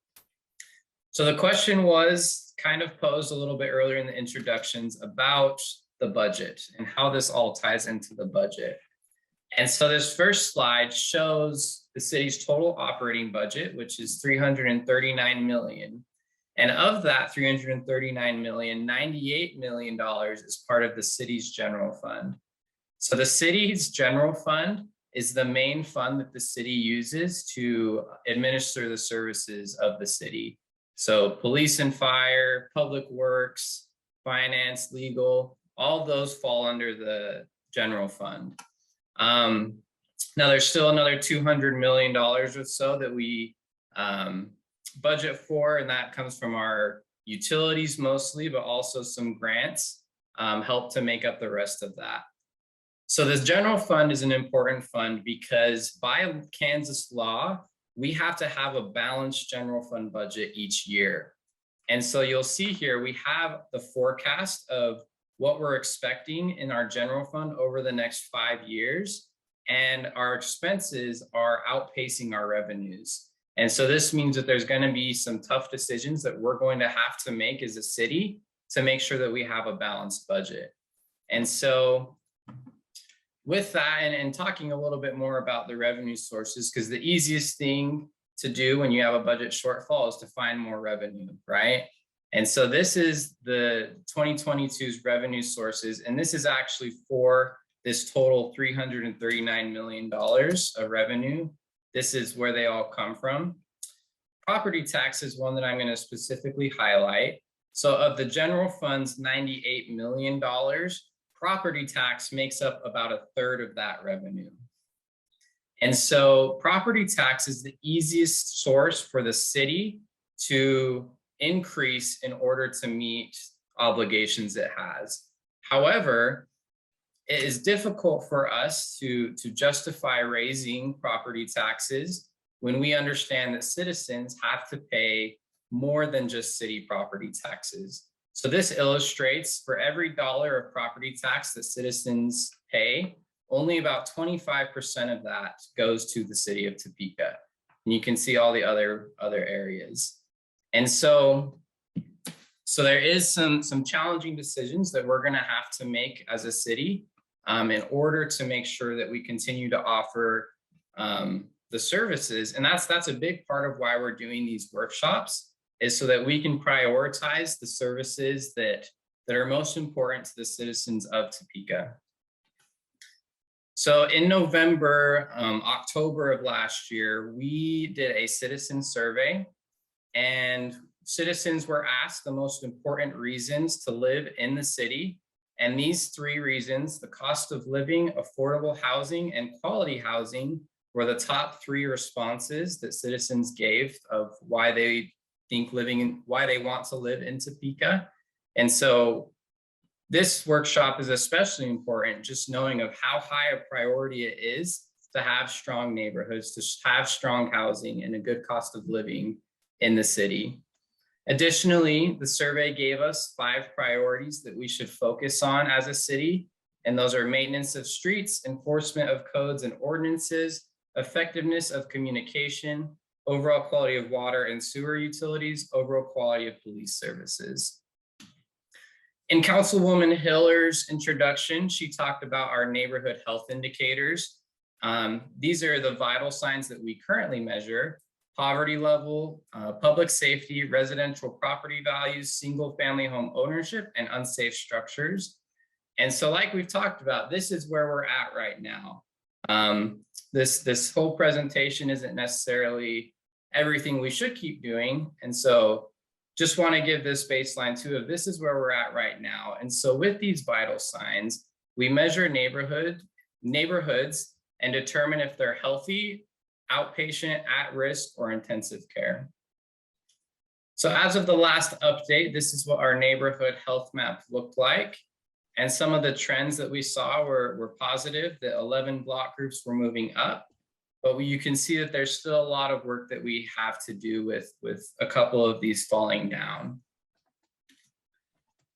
So the question was kind of posed a little bit earlier in the introductions about the budget and how this all ties into the budget. And so this first slide shows the city's total operating budget, which is $339 million. And of that 339 million, $98 million is part of the city's general fund. So the city's general fund is the main fund that the city uses to administer the services of the city. So police and fire, public works, finance, legal, all those fall under the general fund. Now there's still another $200 million or so that we budget for, and that comes from our utilities mostly, but also some grants help to make up the rest of that. So this general fund is an important fund because by Kansas law, we have to have a balanced general fund budget each year. And so you'll see here, we have the forecast of what we're expecting in our general fund over the next 5 years, and our expenses are outpacing our revenues. And so this means that there's going to be some tough decisions that we're going to have to make as a city to make sure that we have a balanced budget. And so with that, and talking a little bit more about the revenue sources, because the easiest thing to do when you have a budget shortfall is to find more revenue, right? And so this is the 2022's revenue sources, and this is actually for this total $339 million of revenue. This is where they all come from. Property tax is one that I'm going to specifically highlight. So of the general fund's $98 million, property tax makes up about 1/3 of that revenue. And so property tax is the easiest source for the city to increase in order to meet obligations it has. However, it is difficult for us to justify raising property taxes when we understand that citizens have to pay more than just city property taxes. So this illustrates for every dollar of property tax that citizens pay, only about 25% of that goes to the city of Topeka. And you can see all the other areas. And so there is some challenging decisions that we're going to have to make as a city in order to make sure that we continue to offer the services. And that's a big part of why we're doing these workshops, is so that we can prioritize the services that are most important to the citizens of Topeka. So in November, October of last year, we did a citizen survey, and citizens were asked the most important reasons to live in the city. And these 3 reasons, the cost of living, affordable housing, and quality housing, were the top 3 responses that citizens gave of why they think why they want to live in Topeka. And so this workshop is especially important, just knowing of how high a priority it is to have strong neighborhoods, to have strong housing and a good cost of living in the city. Additionally, the survey gave us 5 priorities that we should focus on as a city. And those are maintenance of streets, enforcement of codes and ordinances, effectiveness of communication, overall quality of water and sewer utilities, overall quality of police services. In Councilwoman Hiller's introduction, she talked about our neighborhood health indicators. These are the vital signs that we currently measure: poverty level, public safety, residential property values, single family home ownership, and unsafe structures. And so like we've talked about, this is where we're at right now. This whole presentation isn't necessarily everything we should keep doing. And so just want to give this baseline too of this is where we're at right now. And so with these vital signs, we measure neighborhoods and determine if they're healthy, outpatient, at risk, or intensive care. So as of the last update, this is what our neighborhood health map looked like. And some of the trends that we saw were positive. The 11 block groups were moving up, but you can see that there's still a lot of work that we have to do with a couple of these falling down.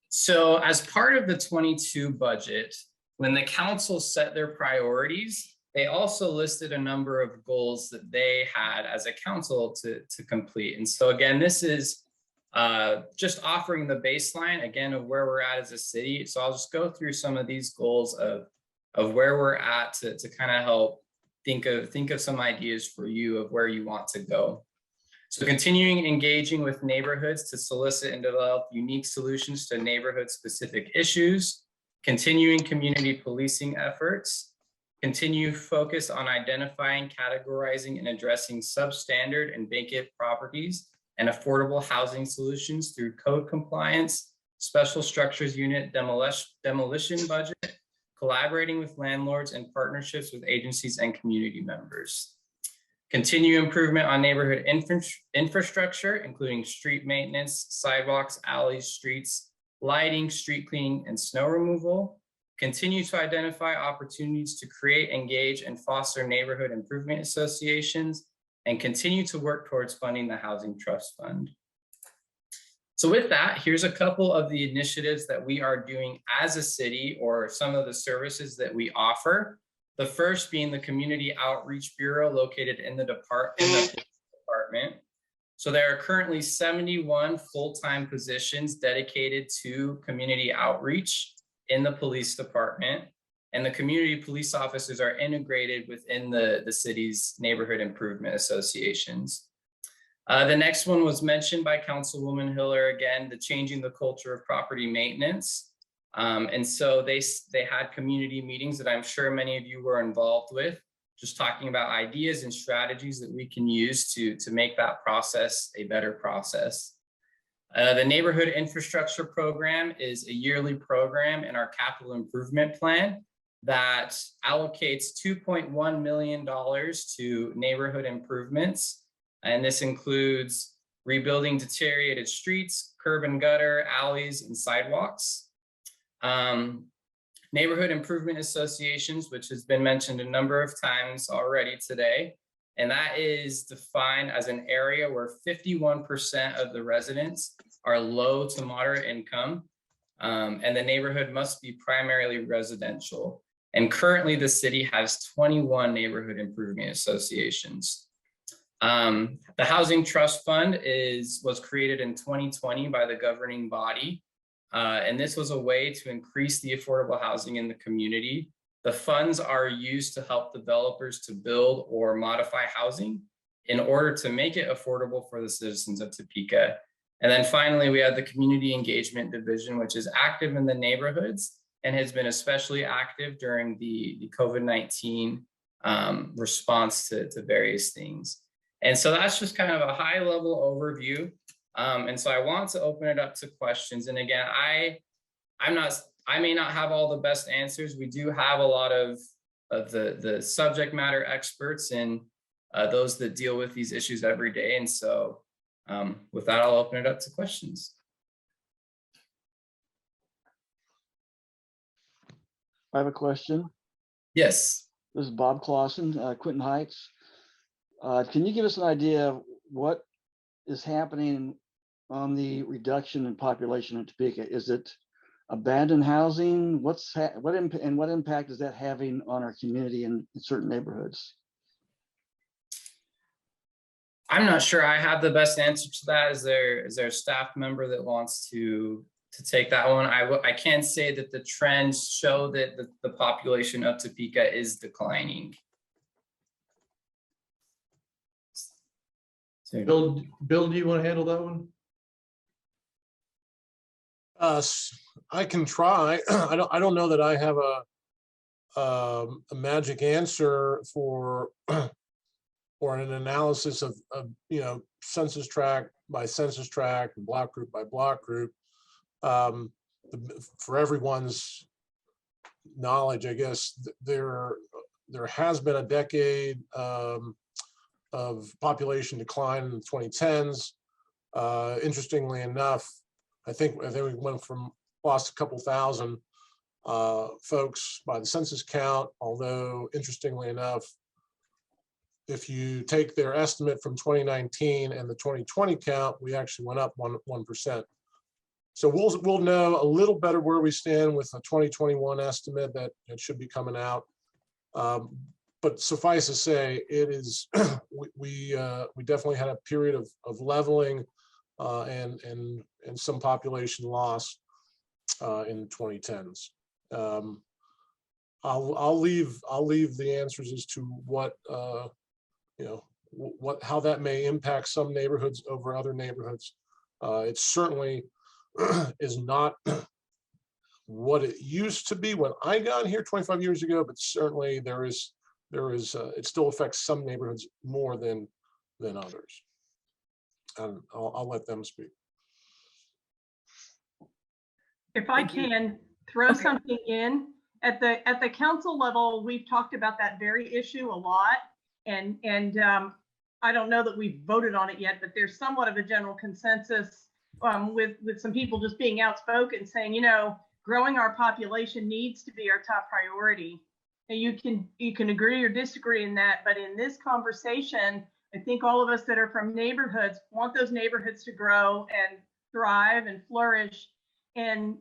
So as part of the 22 budget, when the council set their priorities, they also listed a number of goals that they had as a council to complete. And so again, this is just offering the baseline again of where we're at as a city. So I'll just go through some of these goals of where we're at to kind of help think of some ideas for you of where you want to go. So continuing engaging with neighborhoods to solicit and develop unique solutions to neighborhood-specific issues, continuing community policing efforts, continue focus on identifying, categorizing, and addressing substandard and vacant properties and affordable housing solutions through code compliance, special structures unit demolition budget, collaborating with landlords and partnerships with agencies and community members. Continue improvement on neighborhood infrastructure, including street maintenance, sidewalks, alleys, streets, lighting, street cleaning, and snow removal. Continue to identify opportunities to create, engage, and foster neighborhood improvement associations, and continue to work towards funding the Housing Trust Fund. So with that, here's a couple of the initiatives that we are doing as a city, or some of the services that we offer. The first being the Community Outreach Bureau located in the department. So there are currently 71 full-time positions dedicated to community outreach in the police department, and the community police officers are integrated within the city's neighborhood improvement associations. The next one was mentioned by Councilwoman Hiller again, the changing the culture of property maintenance. And so they had community meetings that I'm sure many of you were involved with, just talking about ideas and strategies that we can use to make that process a better process. The Neighborhood Infrastructure Program is a yearly program in our capital improvement plan that allocates $2.1 million to neighborhood improvements. And this includes rebuilding deteriorated streets, curb and gutter, alleys, and sidewalks. Neighborhood Improvement Associations, which has been mentioned a number of times already today. And that is defined as an area where 51% of the residents are low to moderate income, and the neighborhood must be primarily residential. And currently the city has 21 neighborhood improvement associations. The Housing Trust Fund was created in 2020 by the governing body, and this was a way to increase the affordable housing in the community. The funds are used to help developers to build or modify housing in order to make it affordable for the citizens of Topeka. And then finally, we have the Community Engagement Division, which is active in the neighborhoods and has been especially active during the COVID-19 response to various things. And so that's just kind of a high level overview. And so I want to open it up to questions. And again, I may not have all the best answers. We do have a lot of the subject matter experts and those that deal with these issues every day. And so with that, I'll open it up to questions. I have a question. Yes. This is Bob Clausen, Quinton Heights. Can you give us an idea of what is happening on the reduction in population in Topeka? Is it abandoned housing? What impact is that having on our community in certain neighborhoods? I'm not sure I have the best answer to that. Is there a staff member that wants to take that one? I can say that the trends show that the population of Topeka is declining. Bill, do you want to handle that one? I can try. I don't know that I have a magic answer for or an analysis of census tract by census tract, block group by block group. For everyone's knowledge, I guess there has been a decade of population decline in the 2010s. Interestingly enough, I think we lost a couple thousand folks by the census count, although interestingly enough, if you take their estimate from 2019 and the 2020 count, we actually went up 1%. So we'll know a little better where we stand with a 2021 estimate that it should be coming out. But suffice to say, it is we definitely had a period of leveling and some population loss in the 2010s. I'll leave the answers as to what how that may impact some neighborhoods over other neighborhoods. It certainly is not what it used to be when I got here 25 years ago, but certainly it still affects some neighborhoods more than others. And I'll let them speak. If I can throw something in, at the council level, we've talked about that very issue a lot. And I don't know that we've voted on it yet, but there's somewhat of a general consensus with some people just being outspoken saying, you know, growing our population needs to be our top priority. And you can agree or disagree in that, but in this conversation, I think all of us that are from neighborhoods want those neighborhoods to grow and thrive and flourish, and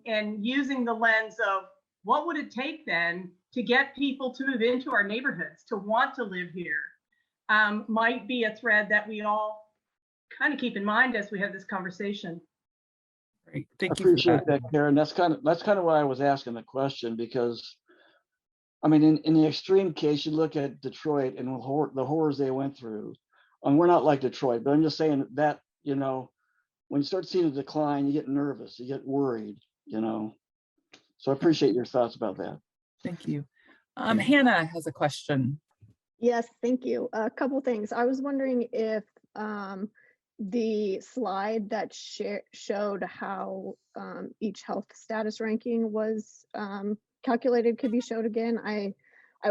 using the lens of what would it take then to get people to move into our neighborhoods, to want to live here, might be a thread that we all kind of keep in mind as we have this conversation. Great, thank I you. appreciate that, Karen. That's kind of why I was asking the question, because I mean, in the extreme case, you look at Detroit and the horrors they went through. And we're not like Detroit, but I'm just saying that, you know, when you start seeing a decline, you get nervous, you get worried, you know. So I appreciate your thoughts about that. Thank you. Hannah has a question. Yes, thank you. A couple things. I was wondering if the slide that showed how each health status ranking was calculated could be showed again. I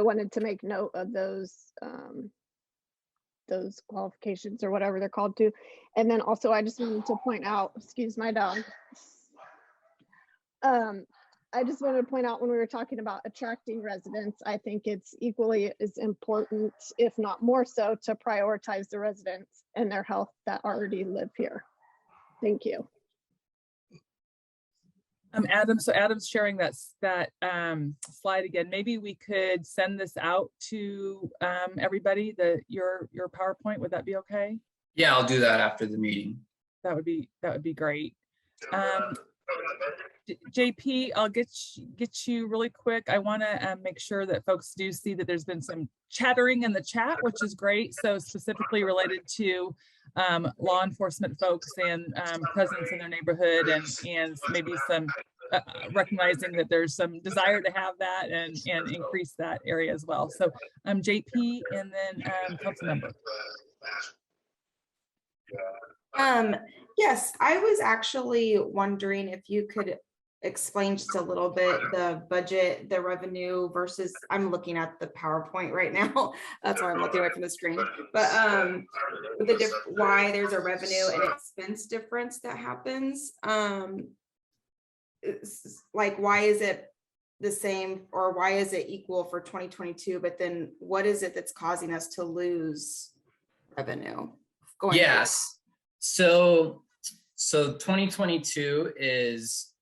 wanted to make note of those qualifications or whatever they're called to. And then also I just wanted to point out, excuse my dog. I just wanted to point out, when we were talking about attracting residents, I think it's equally as important, if not more so, to prioritize the residents and their health that already live here. Thank you. Adam, so Adam's sharing that slide again. Maybe we could send this out to everybody, your PowerPoint. Would that be okay? Yeah, I'll do that after the meeting. That would be great. JP, I'll get you really quick. I want to make sure that folks do see that there's been some chattering in the chat, which is great. So specifically related to law enforcement folks and presence in their neighborhood, and maybe some recognizing that there's some desire to have that and increase that area as well. So JP and then council member. Yes, I was actually wondering if you could explain just a little bit the budget, the revenue versus, I'm looking at the PowerPoint right now. That's why I'm looking away from the screen. But why there's a revenue and expense difference that happens. Like, why is it the same, or why is it equal for 2022? But then what is it that's causing us to lose revenue going Yes. forward? So 2022 is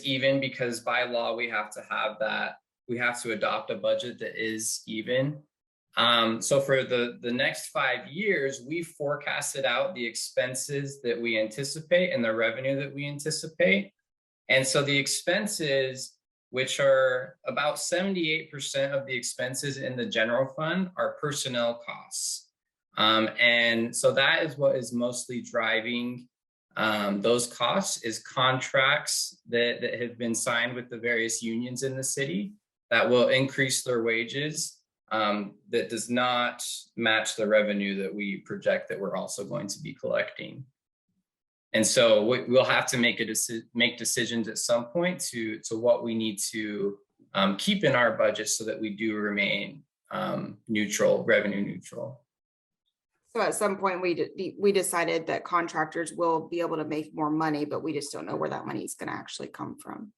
even because by law we have to have that, we have to adopt a budget that is even. So for the next 5 years, we forecasted out the expenses that we anticipate and the revenue that we anticipate. And so the expenses, which are about 78% of the expenses in the general fund, are personnel costs. And so that is what is mostly driving those costs, is contracts that have been signed with the various unions in the city that will increase their wages, that does not match the revenue that we project that we're also going to be collecting. And so we'll have to make decisions at some point to what we need to keep in our budget so that we do remain neutral, revenue neutral. So at some point we decided that contractors will be able to make more money, but we just don't know where that money is going to actually come from.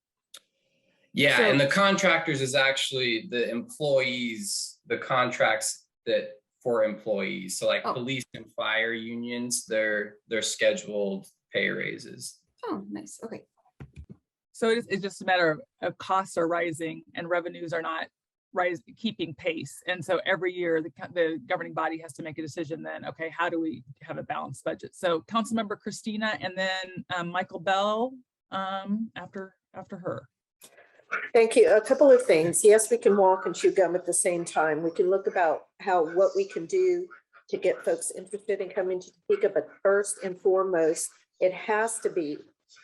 Yeah, So, and the contractors is actually the employees, the contracts that for employees. So like police and fire unions, they're scheduled pay raises. Oh, nice. Okay. So it's just a matter of costs are rising and revenues are not keeping pace. And so every year the governing body has to make a decision then, okay, how do we have a balanced budget? So Councilmember Christina and then Michael Bell after her. Thank you. A couple of things. Yes, we can walk and chew gum at the same time. We can look about what we can do to get folks interested in coming to Topeka, but first and foremost, it has to be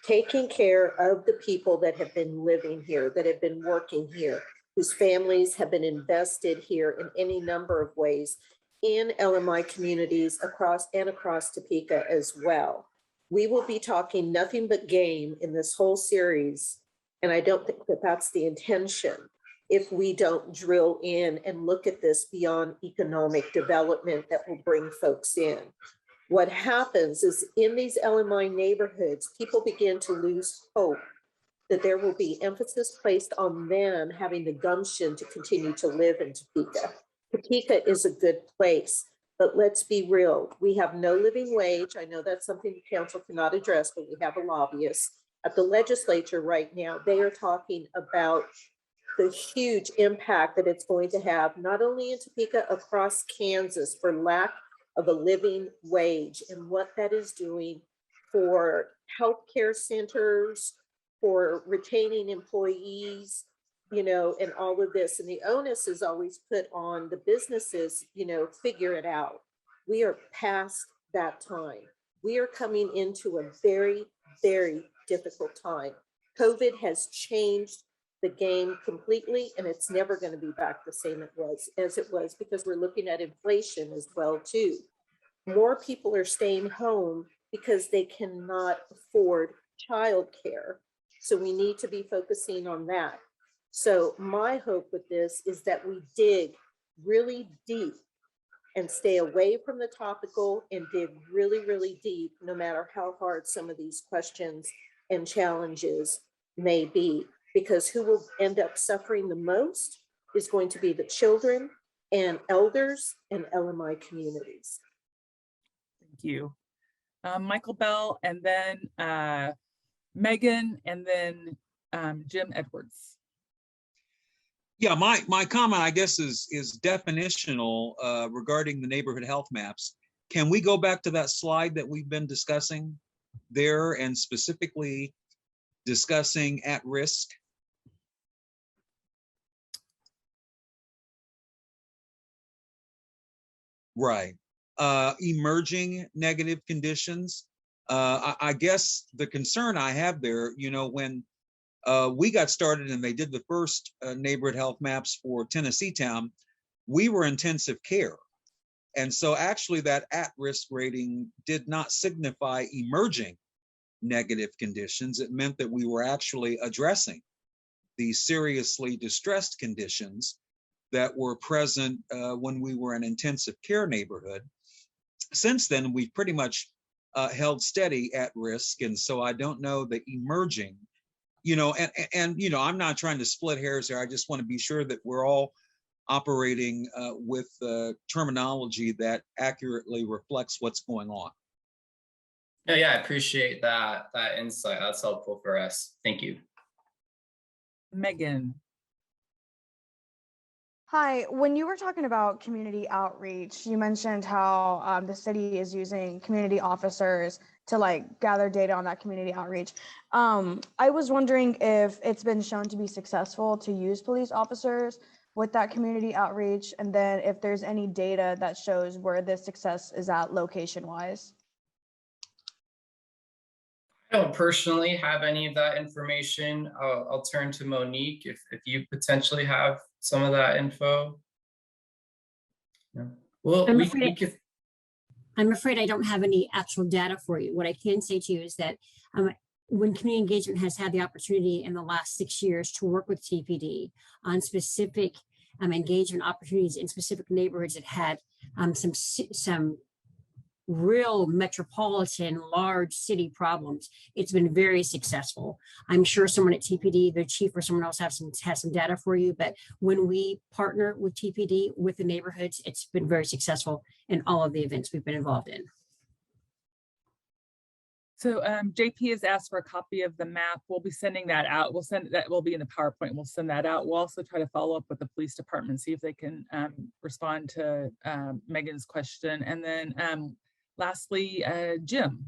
taking care of the people that have been living here, that have been working here, whose families have been invested here in any number of ways in LMI communities across Topeka as well. We will be talking nothing but game in this whole series, and I don't think that that's the intention if we don't drill in and look at this beyond economic development that will bring folks in. What happens is in these LMI neighborhoods, people begin to lose hope that there will be emphasis placed on them having the gumption to continue to live in Topeka. Topeka is a good place, but let's be real. We have no living wage. I know that's something the council cannot address, but we have a lobbyist. At the legislature right now, they are talking about the huge impact that it's going to have, not only in Topeka, across Kansas for lack of a living wage and what that is doing for healthcare centers, for retaining employees, you know, and all of this. And the onus is always put on the businesses, you know, figure it out. We are past that time. We are coming into a very, very difficult time. COVID has changed the game completely, and it's never going to be back the same as it was because we're looking at inflation as well too. More people are staying home because they cannot afford childcare. So we need to be focusing on that. So my hope with this is that we dig really deep and stay away from the topical and dig really, really deep, no matter how hard some of these questions and challenges may be, because who will end up suffering the most is going to be the children and elders and LMI communities. Thank you. Michael Bell, and then Megan, and then Jim Edwards. Yeah, my comment, I guess, is definitional regarding the neighborhood health maps. Can we go back to that slide that we've been discussing there and specifically discussing at risk? Right. Emerging negative conditions. I guess the concern I have there, you know, when we got started and they did the first neighborhood health maps for Tennessee Town, we were intensive care. And so actually that at-risk rating did not signify emerging negative conditions. It meant that we were actually addressing the seriously distressed conditions that were present when we were an intensive care neighborhood. Since then, we've pretty much held steady at risk. And so I don't know the emerging, you know, and you know, I'm not trying to split hairs here. I just want to be sure that we're all operating with terminology that accurately reflects what's going on. Yeah, I appreciate that insight. That's helpful for us. Thank you. Megan. Hi, when you were talking about community outreach, you mentioned how the city is using community officers to like gather data on that community outreach. I was wondering if it's been shown to be successful to use police officers with that community outreach, and then if there's any data that shows where this success is at location-wise. I don't personally have any of that information. I'll turn to Monique if you potentially have some of that info. Yeah. Well, I'm afraid I don't have any actual data for you. What I can say to you is that when community engagement has had the opportunity in the last 6 years to work with TPD on specific engagement opportunities in specific neighborhoods that had some real metropolitan large city problems, it's been very successful. I'm sure someone at TPD, the chief or someone else has some data for you, but when we partner with TPD with the neighborhoods, it's been very successful in all of the events we've been involved in. So JP has asked for a copy of the map. We'll be sending that out. We'll send that, will be in the PowerPoint. We'll send that out. We'll also try to follow up with the police department, see if they can respond to Megan's question. And then lastly, Jim.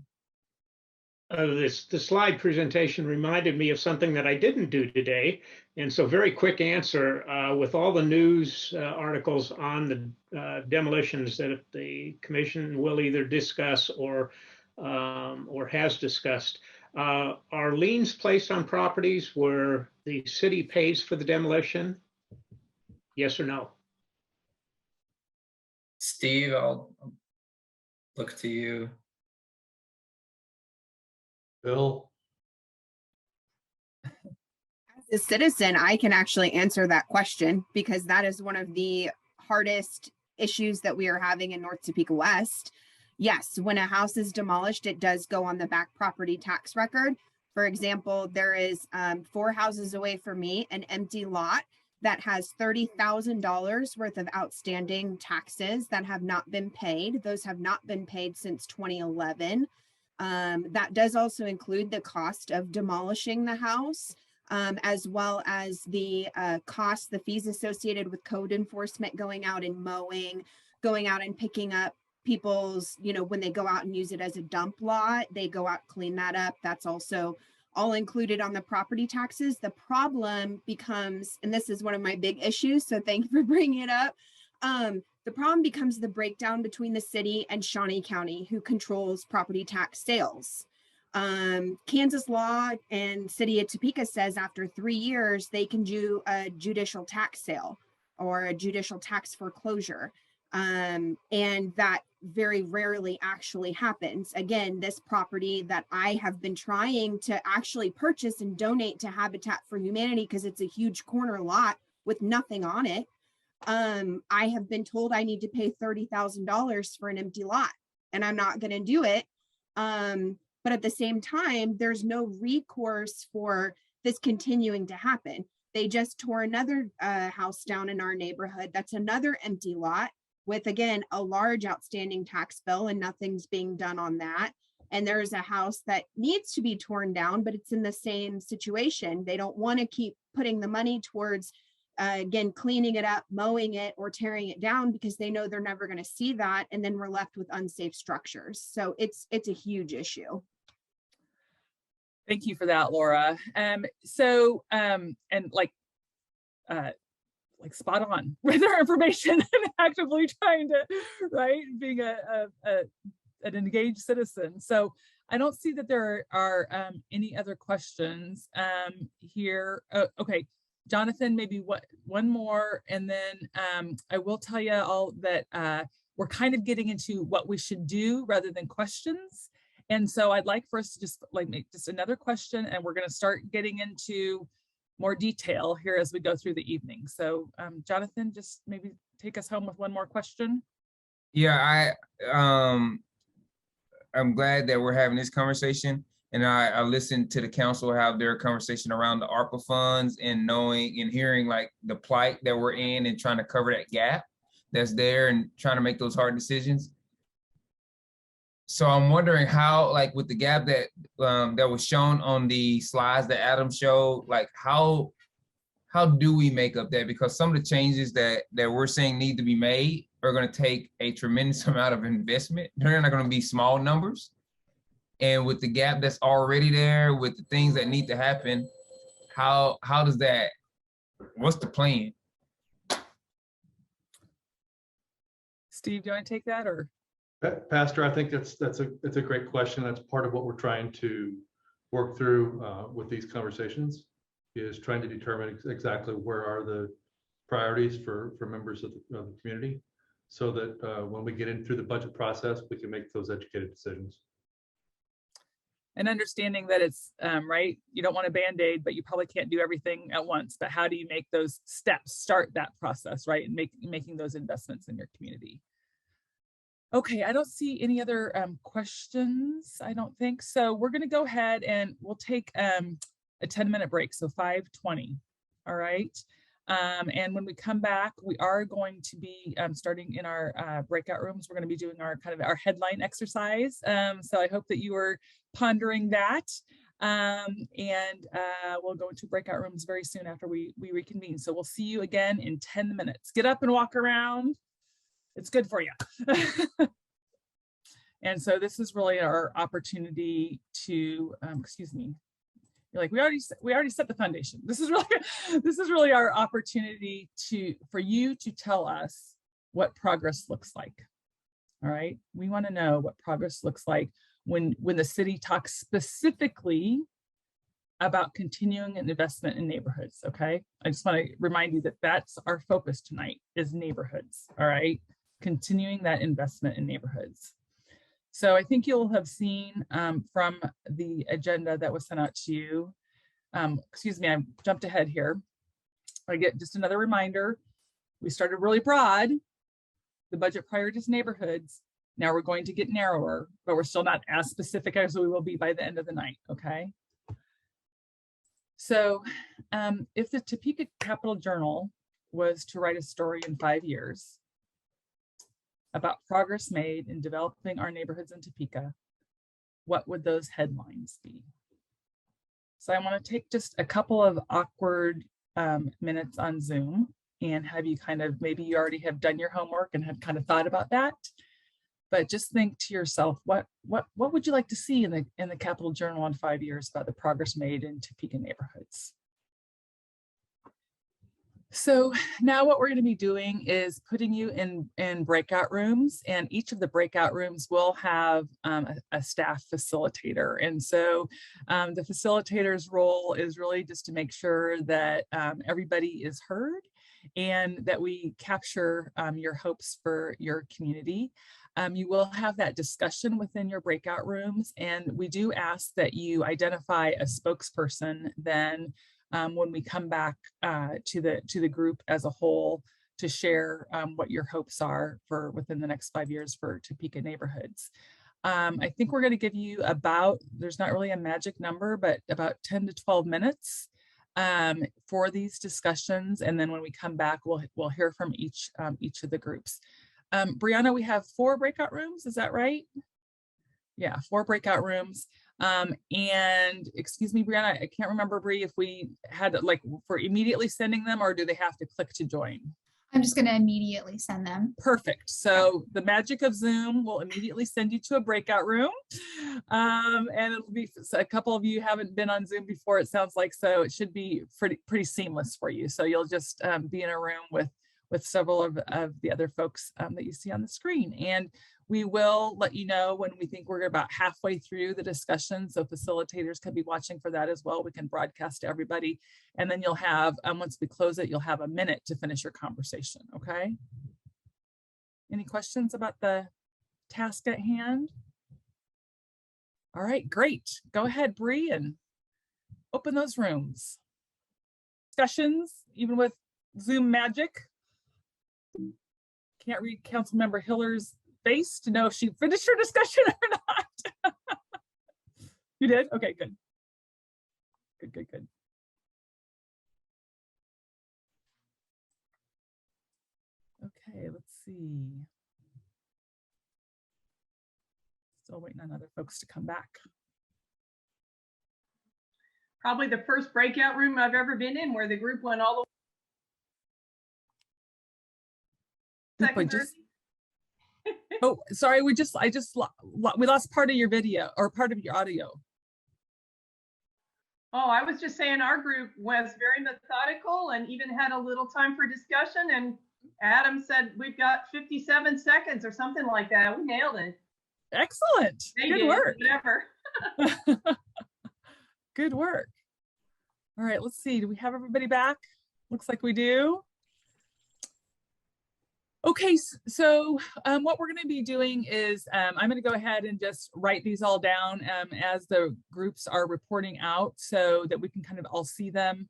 the slide presentation reminded me of something that I didn't do today. And so very quick answer, with all the news articles on the demolitions that the commission will either discuss or has discussed, are liens placed on properties where the city pays for the demolition? Yes or no? Steve, I'll look to you. Bill? As a citizen, I can actually answer that question because that is one of the hardest issues that we are having in North Topeka West. Yes, when a house is demolished, it does go on the back property tax record. For example, there is 4 houses away from me, an empty lot that has $30,000 worth of outstanding taxes that have not been paid. Those have not been paid since 2011. That does also include the cost of demolishing the house, as well as the costs, the fees associated with code enforcement, going out and mowing, going out and picking up people's, when they go out and use it as a dump lot, they go out, clean that up. That's also all included on the property taxes. The problem becomes, and this is one of my big issues, so thank you for bringing it up. The problem becomes the breakdown between the city and Shawnee County, who controls property tax sales. Kansas law and city of Topeka says after 3 years, they can do a judicial tax sale or a judicial tax foreclosure. And that very rarely actually happens. Again, this property that I have been trying to actually purchase and donate to Habitat for Humanity, because it's a huge corner lot with nothing on it. I have been told I need to pay $30,000 for an empty lot, and I'm not going to do it. But at the same time, there's no recourse for this continuing to happen. They just tore another house down in our neighborhood. That's another empty lot with, again, a large outstanding tax bill, and nothing's being done on that. And there's a house that needs to be torn down, but it's in the same situation. They don't want to keep putting the money towards, again, cleaning it up, mowing it, or tearing it down, because they know they're never going to see that. And then we're left with unsafe structures. So it's a huge issue. Thank you for that, Laura. And like spot on with our information and actively trying to, right, being an engaged citizen. So I don't see that there are any other questions here. Okay, Jonathan, maybe one more, and then I will tell you all that we're kind of getting into what we should do rather than questions. And so I'd like for us to just make just another question, and we're going to start getting into more detail here as we go through the evening. So Jonathan, just maybe take us home with one more question. Yeah, I'm glad that we're having this conversation, and I listened to the council have their conversation around the ARPA funds, and knowing and hearing like the plight that we're in and trying to cover that gap that's there and trying to make those hard decisions. So I'm wondering how, like with the gap that that was shown on the slides that Adam showed, like how do we make up that? Because some of the changes that we're saying need to be made are going to take a tremendous amount of investment. They're not going to be small numbers. And with the gap that's already there, with the things that need to happen, how does that, what's the plan? Steve, do you want to take that, or? Pastor, I think that's a great question. That's part of what we're trying to work through with these conversations, is trying to determine exactly where are the priorities for members of the community, so that when we get in through the budget process, we can make those educated decisions. And understanding that it's right, you don't want a Band-Aid, but you probably can't do everything at once. But how do you make those steps, start that process, right, and making those investments in your community? Okay, I don't see any other questions, I don't think. So we're going to go ahead and we'll take a 10-minute break, so 5:20. All right. And when we come back, we are going to be starting in our breakout rooms. We're going to be doing our our headline exercise. So I hope that you are pondering that. And we'll go into breakout rooms very soon after we reconvene. So we'll see you again in 10 minutes. Get up and walk around. It's good for you. And so this is really our opportunity to, excuse me, you're like, we already set the foundation. This is really our opportunity for you to tell us what progress looks like. All right, we want to know what progress looks like when the city talks specifically about continuing an investment in neighborhoods. Okay, I just want to remind you that that's our focus tonight, is neighborhoods. All right, continuing that investment in neighborhoods. So I think you'll have seen from the agenda that was sent out to you. Excuse me, I jumped ahead here. I get just another reminder. We started really broad, the budget priorities neighborhoods. Now we're going to get narrower, but we're still not as specific as we will be by the end of the night, okay? So if the Topeka Capital Journal was to write a story in 5 years about progress made in developing our neighborhoods in Topeka, what would those headlines be? So I want to take just a couple of awkward minutes on Zoom and have you kind of, maybe you already have done your homework and have kind of thought about that, but just think to yourself, what would you like to see in the Capital Journal in 5 years about the progress made in Topeka neighborhoods? So now what we're going to be doing is putting you in breakout rooms, and each of the breakout rooms will have a staff facilitator. And so the facilitator's role is really just to make sure that everybody is heard and that we capture your hopes for your community. You will have that discussion within your breakout rooms, and we do ask that you identify a spokesperson then when we come back to the group as a whole to share what your hopes are for within the next 5 years for Topeka neighborhoods. I think we're going to give you about, there's not really a magic number, but about 10 to 12 minutes for these discussions. And then when we come back, we'll hear from each of the groups. Brianna, we have 4 breakout rooms, is that right? Yeah, 4 breakout rooms. And excuse me, Brianna, I can't remember, Bri, if we had like for immediately sending them, or do they have to click to join? I'm just going to immediately send them. Perfect. So the magic of Zoom will immediately send you to a breakout room. And it'll be, so a couple of you haven't been on Zoom before, it sounds like, so it should be pretty seamless for you. So you'll just be in a room with several of the other folks that you see on the screen. And we will let you know when we think we're about halfway through the discussion. So facilitators can be watching for that as well. We can broadcast to everybody. And then you'll have, once we close it, you'll have a minute to finish your conversation, okay? Any questions about the task at hand? All right, great. Go ahead, Bree, and open those rooms. Discussions, even with Zoom magic. Can't read Councilmember Hiller's face to know if she finished her discussion or not. You did? Okay, good. Good. Okay, let's see. Still waiting on other folks to come back. Probably the first breakout room I've ever been in where the group went all the way. Oh, sorry, we lost part of your video or part of your audio. Oh, I was just saying our group was very methodical and even had a little time for discussion. And Adam said, we've got 57 seconds or something like that. We nailed it. Excellent. Good work. Whatever. Good work. All right, let's see. Do we have everybody back? Looks like we do. Okay, so what we're going to be doing is I'm going to go ahead and just write these all down as the groups are reporting out so that we can kind of all see them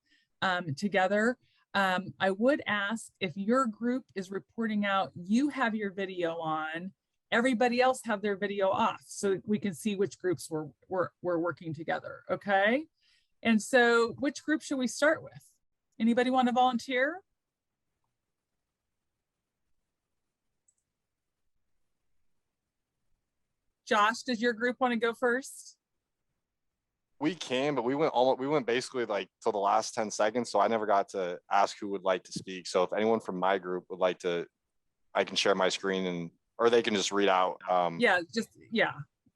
together. I would ask if your group is reporting out, you have your video on, everybody else have their video off so we can see which groups we're working together, okay? And so which group should we start with? Anybody want to volunteer? Josh, does your group want to go first? We can, but we went basically like till the last 10 seconds. So I never got to ask who would like to speak. So if anyone from my group would like to, I can share my screen and or they can just read out. Yeah,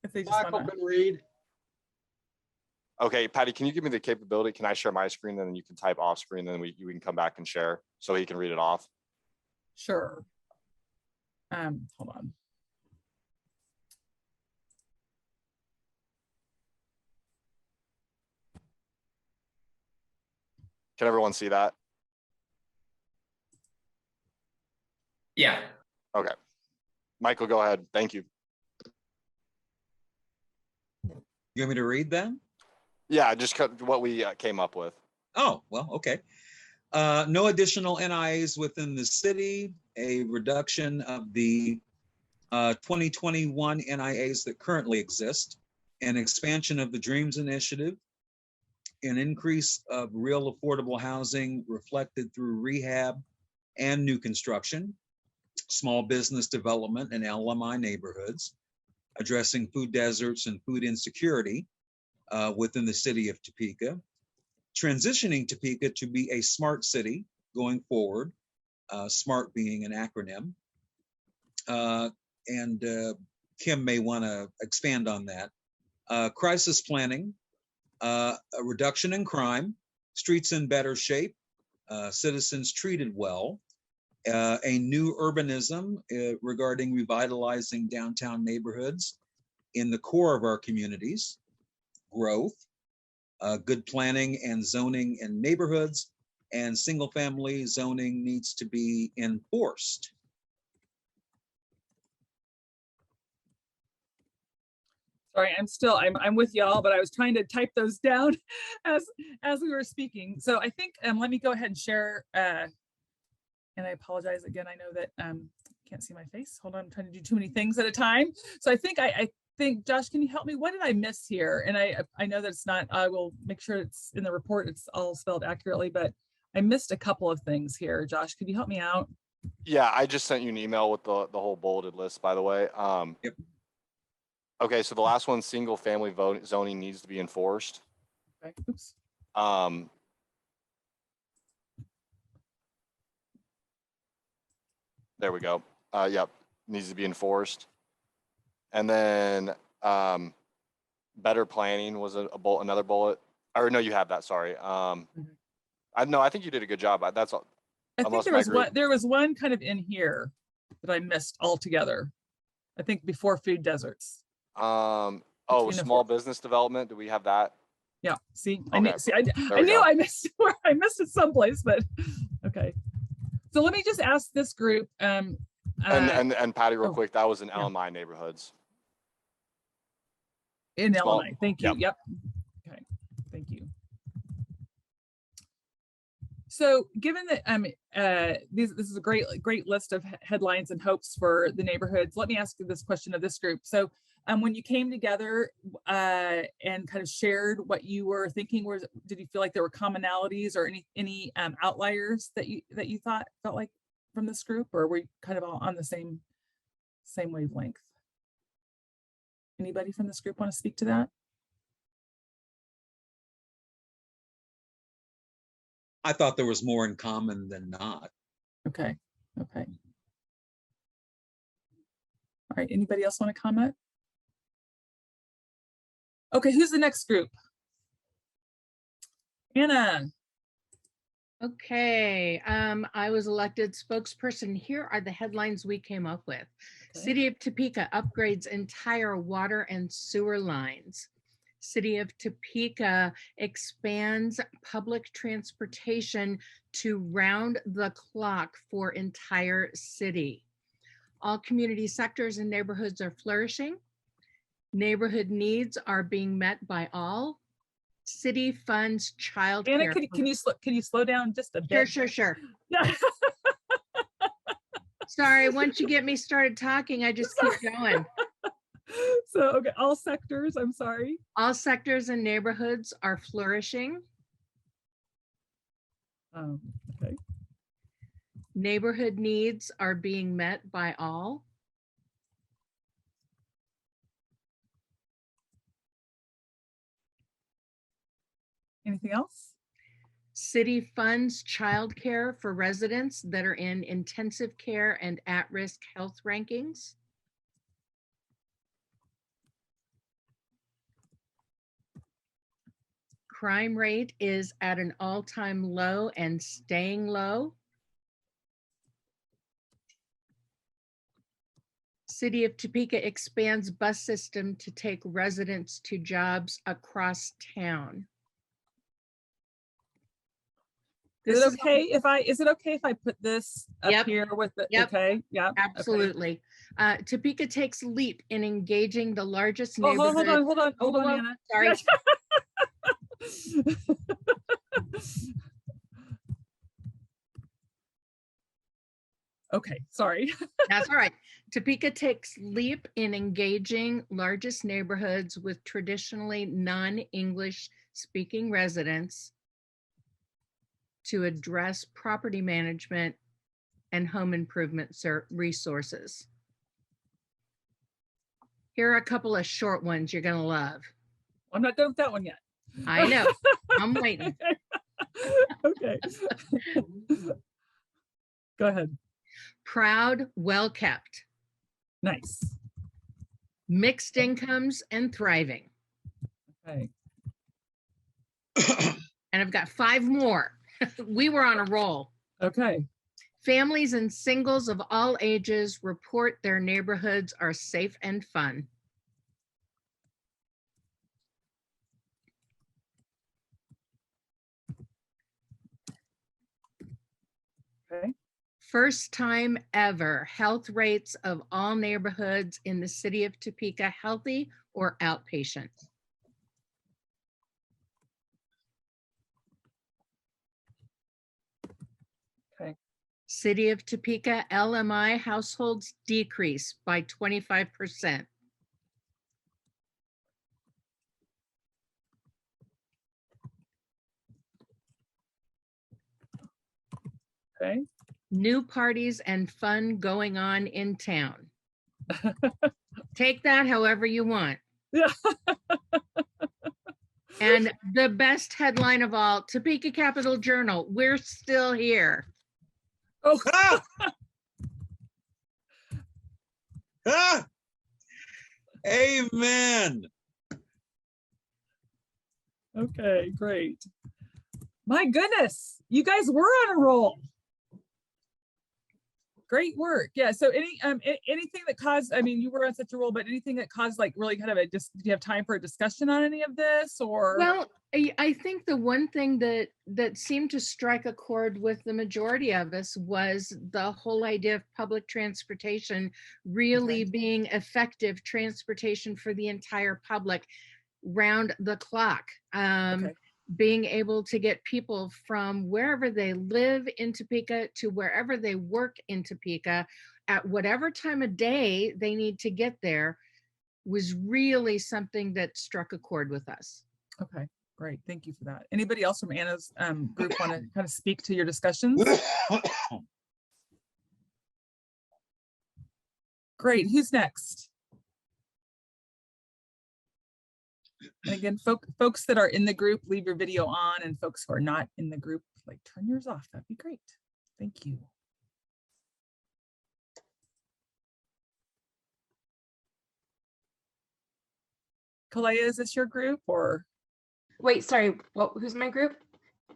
if they just Michael wanna. can read. Okay, Patty, can you give me the capability? Can I share my screen, and then you can type off screen, and then we can come back and share so he can read it off. Sure. Hold on. Can everyone see that? Yeah. Okay. Michael, go ahead. Thank you. You want me to read them? Yeah, just what we came up with. Oh, well, okay. No additional NIAs within the city, a reduction of the 2021 NIAs that currently exist, an expansion of the Dreams Initiative, an increase of real affordable housing reflected through rehab and new construction, small business development in LMI neighborhoods, addressing food deserts and food insecurity within the city of Topeka, transitioning Topeka to be a smart city going forward, SMART being an acronym. And Kim may want to expand on that. Crisis planning, a reduction in crime, streets in better shape, citizens treated well, a new urbanism regarding revitalizing downtown neighborhoods in the core of our communities, growth, good planning and zoning in neighborhoods, and single family zoning needs to be enforced. Sorry, I'm with y'all, but I was trying to type those down as we were speaking. So I think let me go ahead and share. And I apologize again. I know that can't see my face. Hold on, I'm trying to do too many things at a time. So I think Josh, can you help me? What did I miss here? And I know that it's not. I will make sure it's in the report. It's all spelled accurately, but I missed a couple of things here. Josh, could you help me out? Yeah, I just sent you an email with the whole bulleted list, by the way. Yep. Okay, so the last one, single family zoning needs to be enforced. Okay. Oops. There we go. Yep, needs to be enforced. And then better planning was another bullet. Or no, you have that. Sorry. I think you did a good job. That's all. I think there was one kind of in here that I missed altogether. I think before food deserts. Small business development. Do we have that? Yeah. See, Okay. I knew I missed it someplace, but okay. So let me just ask this group. And Patty, real quick, that was in LMI neighborhoods. In LMI. Thank you. Yep. Okay. Thank you. So given that this is a great list of headlines and hopes for the neighborhoods, let me ask you this question of this group. So when you came together and kind of shared what you were thinking, did you feel like there were commonalities or any outliers that you felt like from this group, or were you kind of all on the same wavelength? Anybody from this group want to speak to that? I thought there was more in common than not. Okay. All right, anybody else want to comment? Okay, who's the next group? Anna. Okay, I was elected spokesperson. Here are the headlines we came up with. Okay. City of Topeka upgrades entire water and sewer lines. City of Topeka expands public transportation to round the clock for entire city. All community sectors and neighborhoods are flourishing. Neighborhood needs are being met by all. City funds child care. Anna, can you slow down just a bit? Sure. Sorry, once you get me started talking, I just keep going. So, okay, all sectors, I'm sorry. All sectors and neighborhoods are flourishing. Okay. Neighborhood needs are being met by all. Anything else? City funds childcare for residents that are in intensive care and at-risk health rankings. crime rate is at an all-time low and staying low. City of Topeka expands bus system to take residents to jobs across town. Is it okay if I put this up here with the, Yep. okay? Yeah. Absolutely. Topeka takes leap in engaging the largest Oh, neighborhood. hold on, Anna. Sorry. Okay, sorry. That's all right. Topeka takes leap in engaging largest neighborhoods with traditionally non-English speaking residents to address property management and home improvement resources. Here are a couple of short ones you're gonna love. I'm not done with that one yet. I know, I'm waiting. Okay. Go ahead. Proud, well-kept. Nice. Mixed incomes and thriving. Okay. And I've got 5 more. We were on a roll. Okay. Families and singles of all ages report their neighborhoods are safe and fun. Okay. First time ever, health rates of all neighborhoods in the city of Topeka healthy or outpatient. Okay. City of Topeka LMI households decrease by 25%. Okay. New parties and fun going on in town. Take that however you want. Yeah. And the best headline of all, Topeka Capital Journal, we're still here. Oh, Ah! Amen. Okay, great. My goodness, you guys were on a roll. Great work. Yeah. So anything that caused, I mean, you were on such a roll, but anything that caused like really kind of a, just, do you have time for a discussion on any of this or? Well, I think the one thing that seemed to strike a chord with the majority of us was the whole idea of public transportation really being effective transportation for the entire public round the clock. Being able to get people from wherever they live in Topeka to wherever they work in Topeka at whatever time of day they need to get there was really something that struck a chord with us. Okay, great. Thank you for that. Anybody else from Anna's group want to kind of speak to your discussions? Great. Who's next? And again, folks that are in the group, leave your video on, and folks who are not in the group, like turn yours off. That'd be great. Thank you. Kalea, is this your group or? Wait, sorry, who's my group?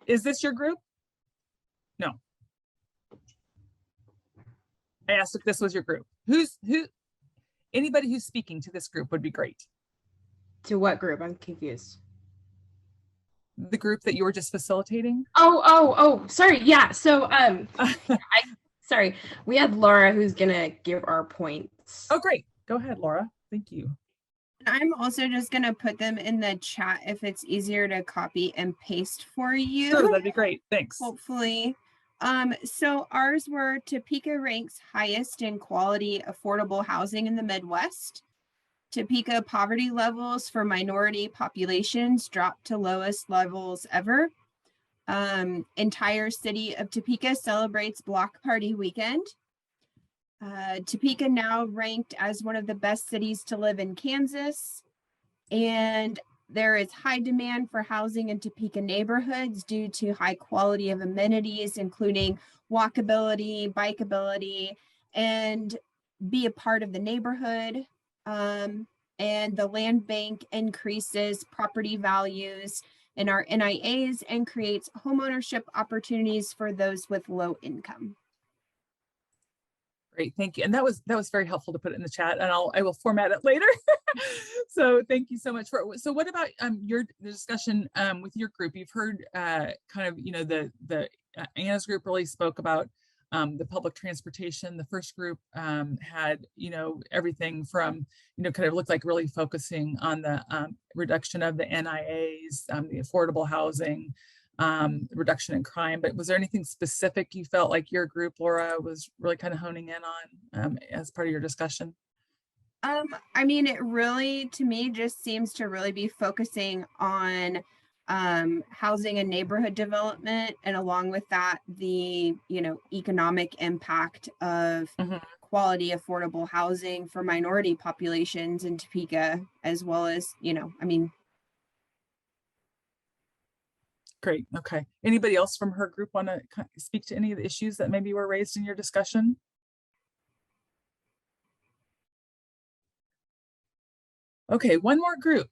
Is this your group? No. I asked if this was your group. Anybody who's speaking to this group would be great. To what group? I'm confused. The group that you were just facilitating? Oh, sorry. Yeah. So, sorry. We had Laura who's gonna give our points. Oh, great. Go ahead, Laura. Thank you. I'm also just gonna put them in the chat if it's easier to copy and paste for you. Sure, that'd be great. Thanks. Hopefully. So ours were Topeka ranks highest in quality, affordable housing in the Midwest. Topeka poverty levels for minority populations dropped to lowest levels ever. Entire city of Topeka celebrates Block Party Weekend. Topeka now ranked as one of the best cities to live in Kansas. And there is high demand for housing in Topeka neighborhoods due to high quality of amenities, including walkability, bikeability, and be a part of the neighborhood. And the land bank increases property values in our NIAs and creates homeownership opportunities for those with low income. Great, thank you. And that was very helpful to put it in the chat, and I will format it later. So thank you so much for it. So what about the discussion with your group? You've heard kind of, you know, the Anna's group really spoke about the public transportation. The first group had, you know, everything from, you know, kind of looked like really focusing on the reduction of the NIAs, the affordable housing, reduction in crime. But was there anything specific you felt like your group, Laura, was really kind of honing in on as part of your discussion? I mean, it really, to me, just seems to really be focusing on housing and neighborhood development, and along with that, the, you know, economic impact of quality, affordable housing for minority populations in Topeka, as well as, you know, I mean. Great. Okay. Anybody else from her group want to speak to any of the issues that maybe were raised in your discussion? Okay, one more group.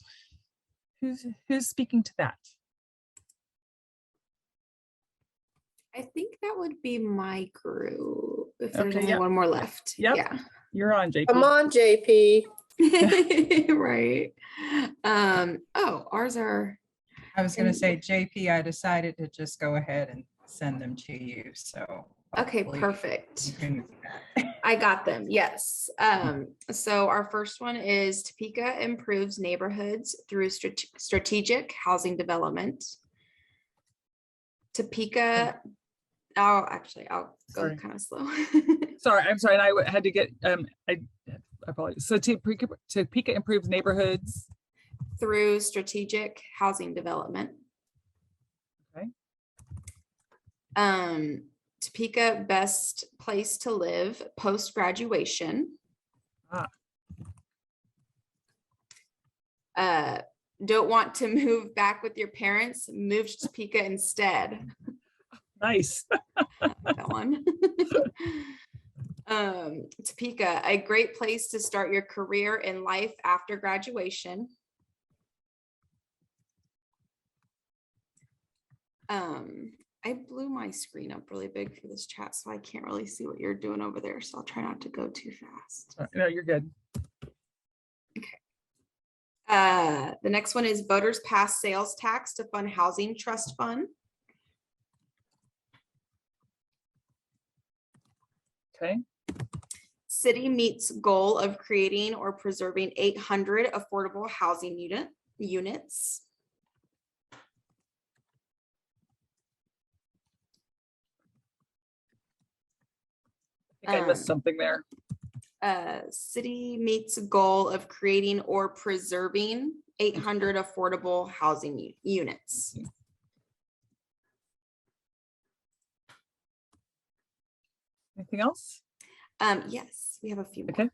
Who's speaking to that? I think that would be my group. If there's only yep. one more left. Yep. Yeah. You're on, JP. Come on, JP. Right. Oh, ours are. I was going to say, JP, I decided to just go ahead and send them to you. So. Okay, perfect. I got them. Yes. So our first one is Topeka improves neighborhoods through strategic housing development. Topeka. Oh, actually, I'll go kind of slow. Sorry, I'm sorry. And I had to get. I apologize. So Topeka improves neighborhoods through strategic housing development. Okay. Topeka best place to live post-graduation. Don't want to move back with your parents, move to Topeka instead. Nice. That one. Topeka, a great place to start your career in life after graduation. I blew my screen up really big for this chat, so I can't really see what you're doing over there. So I'll try not to go too fast. No, you're good. Okay. The next one is voters pass sales tax to fund housing trust fund. Okay. City meets goal of creating or preserving 800 affordable housing units. I think I missed something there. City meets goal of creating or preserving 800 affordable housing units. Anything else? Yes, we have a few more.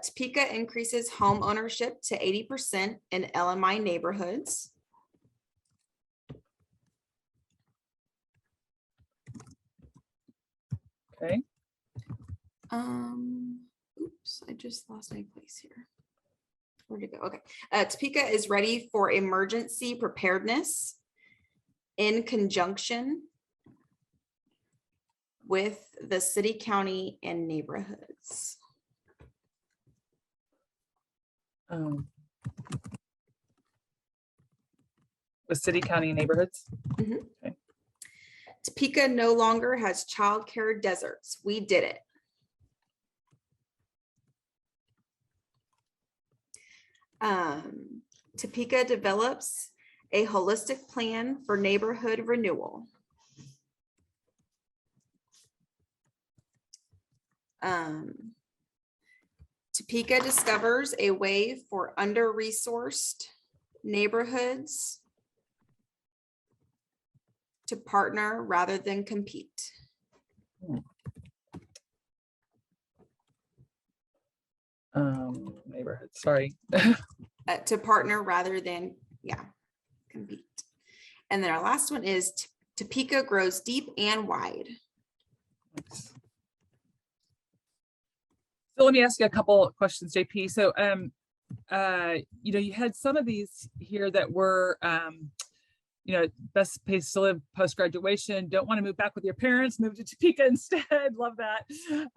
Topeka increases home ownership to 80% in LMI neighborhoods. Okay. Oops, I just lost my place here. Where'd it go? Okay. Topeka is ready for emergency preparedness in conjunction with the city, county, and neighborhoods. With city, county, and neighborhoods? Okay. Topeka no longer has childcare deserts. We did it. Topeka develops a holistic plan for neighborhood renewal. Topeka discovers a way for under-resourced neighborhoods to partner rather than compete. Neighborhood, sorry. To partner rather than, compete. And then our last one is Topeka grows deep and wide. Thanks. So let me ask you a couple of questions, JP. So, you know, you had some of these here that were best place to live post-graduation. Don't want to move back with your parents, move to Topeka instead. Love that.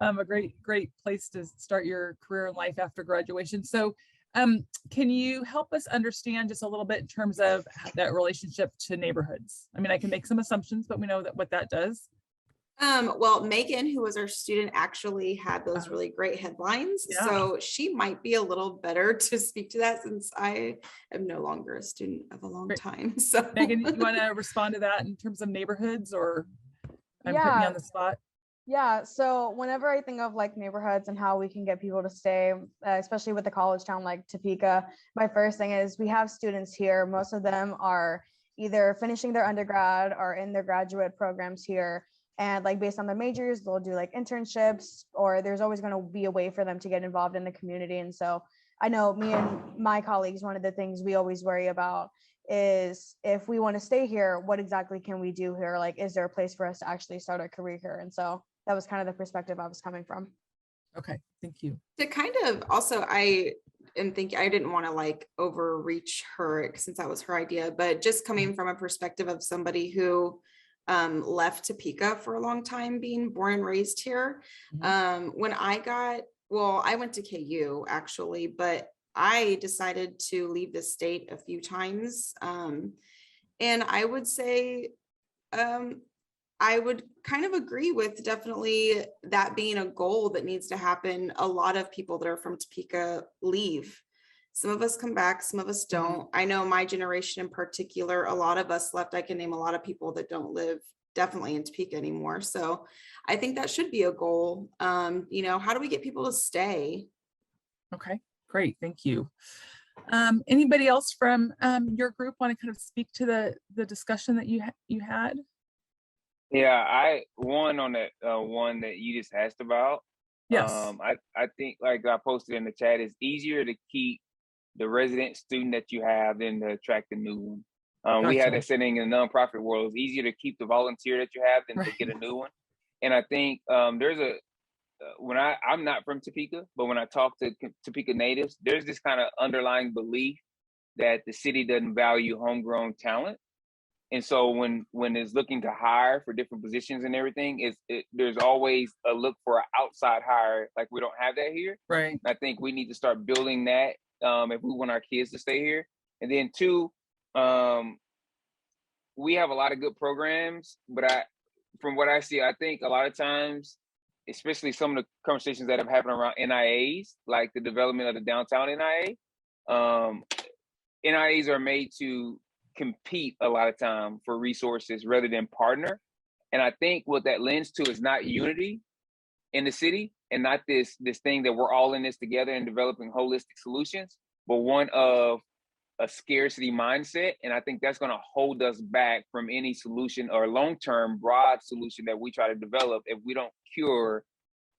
A great place to start your career in life after graduation. So can you help us understand just a little bit in terms of that relationship to neighborhoods? I mean, I can make some assumptions, but we know what that does. Well, Megan, who was our student, actually had those really great headlines. Yeah. So she might be a little better to speak to that, since I am no longer a student of a long time. So Megan, you want to respond to that in terms of neighborhoods, or I'm putting you on the spot? Yeah, so whenever I think of like neighborhoods and how we can get people to stay, especially with a college town like Topeka, my first thing is we have students here. Most of them are either finishing their undergrad or in their graduate programs here. And like based on their majors, they'll do like internships, or there's always going to be a way for them to get involved in the community. And so I know me and my colleagues, one of the things we always worry about is if we want to stay here, what exactly can we do here? Like, is there a place for us to actually start our career here? And so that was kind of the perspective I was coming from. Okay, thank you. To kind of also, I didn't want to like overreach her since that was her idea, but just coming from a perspective of somebody who left Topeka for a long time, being born and raised here. When I went to KU actually, but I decided to leave the state a few times. And I would say, I would kind of agree with definitely that being a goal that needs to happen. A lot of people that are from Topeka leave. Some of us come back, some of us don't. I know my generation in particular, a lot of us left. I can name a lot of people that don't live definitely in Topeka anymore. So I think that should be a goal. How do we get people to stay? Okay, great, thank you. Anybody else from your group want to kind of speak to the discussion that you had? Yeah, I on that one that you just asked about. Yes. I think, like I posted in the chat, it's easier to keep the resident student that you have than to attract a new one. We had that setting in the nonprofit world. It's easier to keep the volunteer that you have than to get a new one. And I think there's I'm not from Topeka, but when I talk to Topeka natives, there's this kind of underlying belief that the city doesn't value homegrown talent. And so when it's looking to hire for different positions and everything, there's always a look for an outside hire. Like, we don't have that here. Right. I think we need to start building that if we want our kids to stay here. And then two, we have a lot of good programs, but from what I see, I think a lot of times, especially some of the conversations that have happened around NIAs, like the development of the downtown NIA, NIAs are made to compete a lot of time for resources rather than partner. And I think what that lends to is not unity in the city, and not this thing that we're all in this together and developing holistic solutions, but one of a scarcity mindset. And I think that's going to hold us back from any solution or long-term broad solution that we try to develop if we don't cure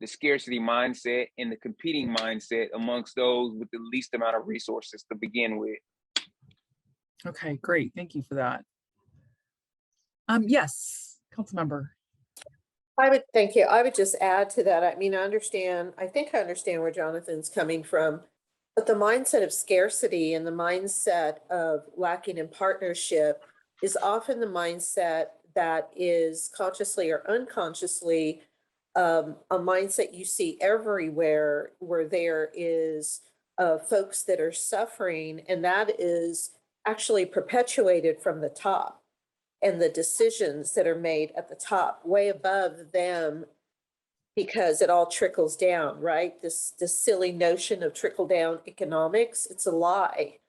the scarcity mindset and the competing mindset amongst those with the least amount of resources to begin with. Okay, great. Thank you for that. Yes, council member. Thank you. I would just add to that. I mean, I think I understand where Jonathan's coming from, but the mindset of scarcity and the mindset of lacking in partnership is often the mindset that is consciously or unconsciously a mindset you see everywhere, where there is folks that are suffering, and that is actually perpetuated from the top, and the decisions that are made at the top way above them, because it all trickles down, right? This silly notion of trickle down economics, it's a lie.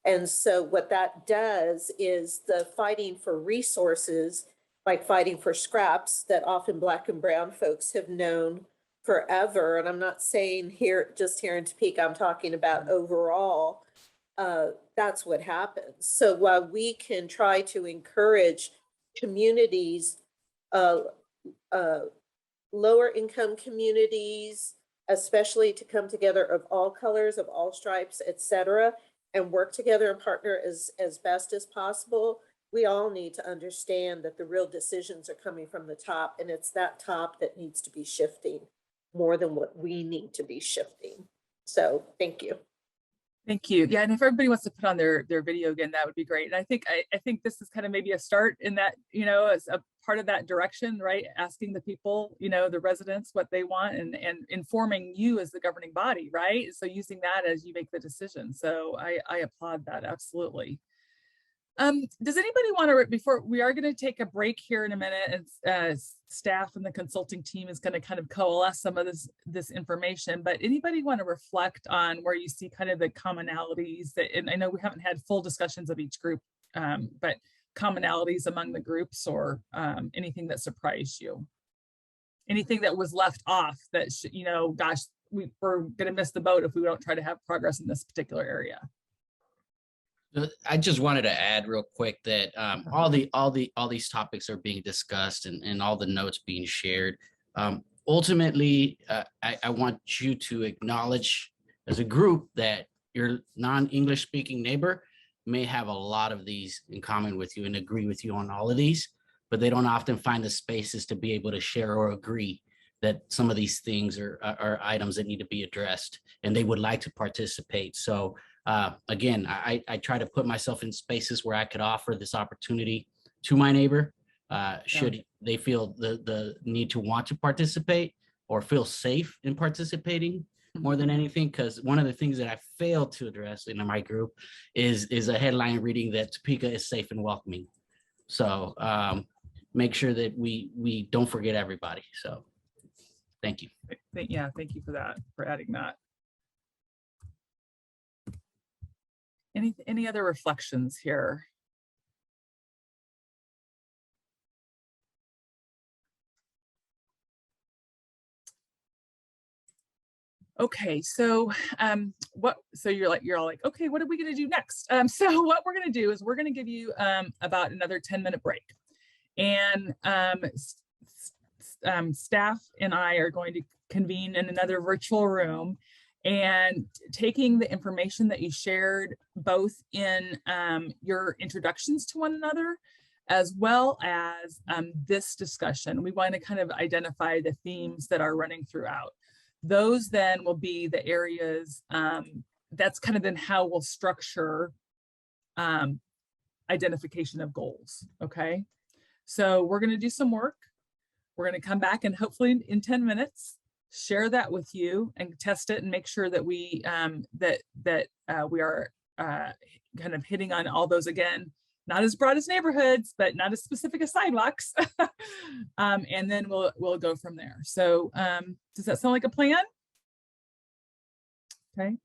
And so what that does is the fighting for resources, like fighting for scraps, that often Black and brown folks have known forever. And I'm not saying here in Topeka, I'm talking about overall. That's what happens. So while we can try to encourage communities, lower income communities, especially to come together of all colors, of all stripes, etc., and work together and partner as best as possible, we all need to understand that the real decisions are coming from the top, and it's that top that needs to be shifting more than what we need to be shifting. So thank you. Thank you. Yeah, and if everybody wants to put on their video again, that would be great. And I think this is kind of maybe a start in that, as a part of that direction, right? Asking the people, the residents what they want and informing you as the governing body, right? So using that as you make the decision. So I applaud that, absolutely. Does anybody want to, before we are going to take a break here in a minute, and staff and the consulting team is going to kind of coalesce some of this information, but anybody want to reflect on where you see kind of the commonalities that, and I know we haven't had full discussions of each group, but commonalities among the groups, or anything that surprised you, anything that was left off that, gosh, we're going to miss the boat if we don't try to have progress in this particular area. I just wanted to add real quick that all these topics are being discussed and all the notes being shared. Ultimately, I want you to acknowledge as a group that your non-English speaking neighbor may have a lot of these in common with you and agree with you on all of these, but they don't often find the spaces to be able to share or agree that some of these things are items that need to be addressed, and they would like to participate. So again, I try to put myself in spaces where I could offer this opportunity to my neighbor, should they feel the need to want to participate or feel safe in participating more than anything. Because one of the things that I failed to address in my group is a headline reading that Topeka is safe and welcoming. So make sure that we don't forget everybody. So thank you. Yeah, thank you for that, for adding that. Any other reflections here? Okay, so so you're all like, okay, what are we going to do next? So what we're going to do is we're going to give you about another 10-minute break, and staff and I are going to convene in another virtual room and taking the information that you shared both in your introductions to one another, as well as this discussion. We want to kind of identify the themes that are running throughout. Those then will be the areas, that's kind of then how we'll structure identification of goals, okay? So we're gonna do some work. We're gonna come back and hopefully in 10 minutes, share that with you and test it and make sure that we we are kind of hitting on all those again, not as broad as neighborhoods, but not as specific as sidewalks. And then we'll go from there. So does that sound like a plan? Okay,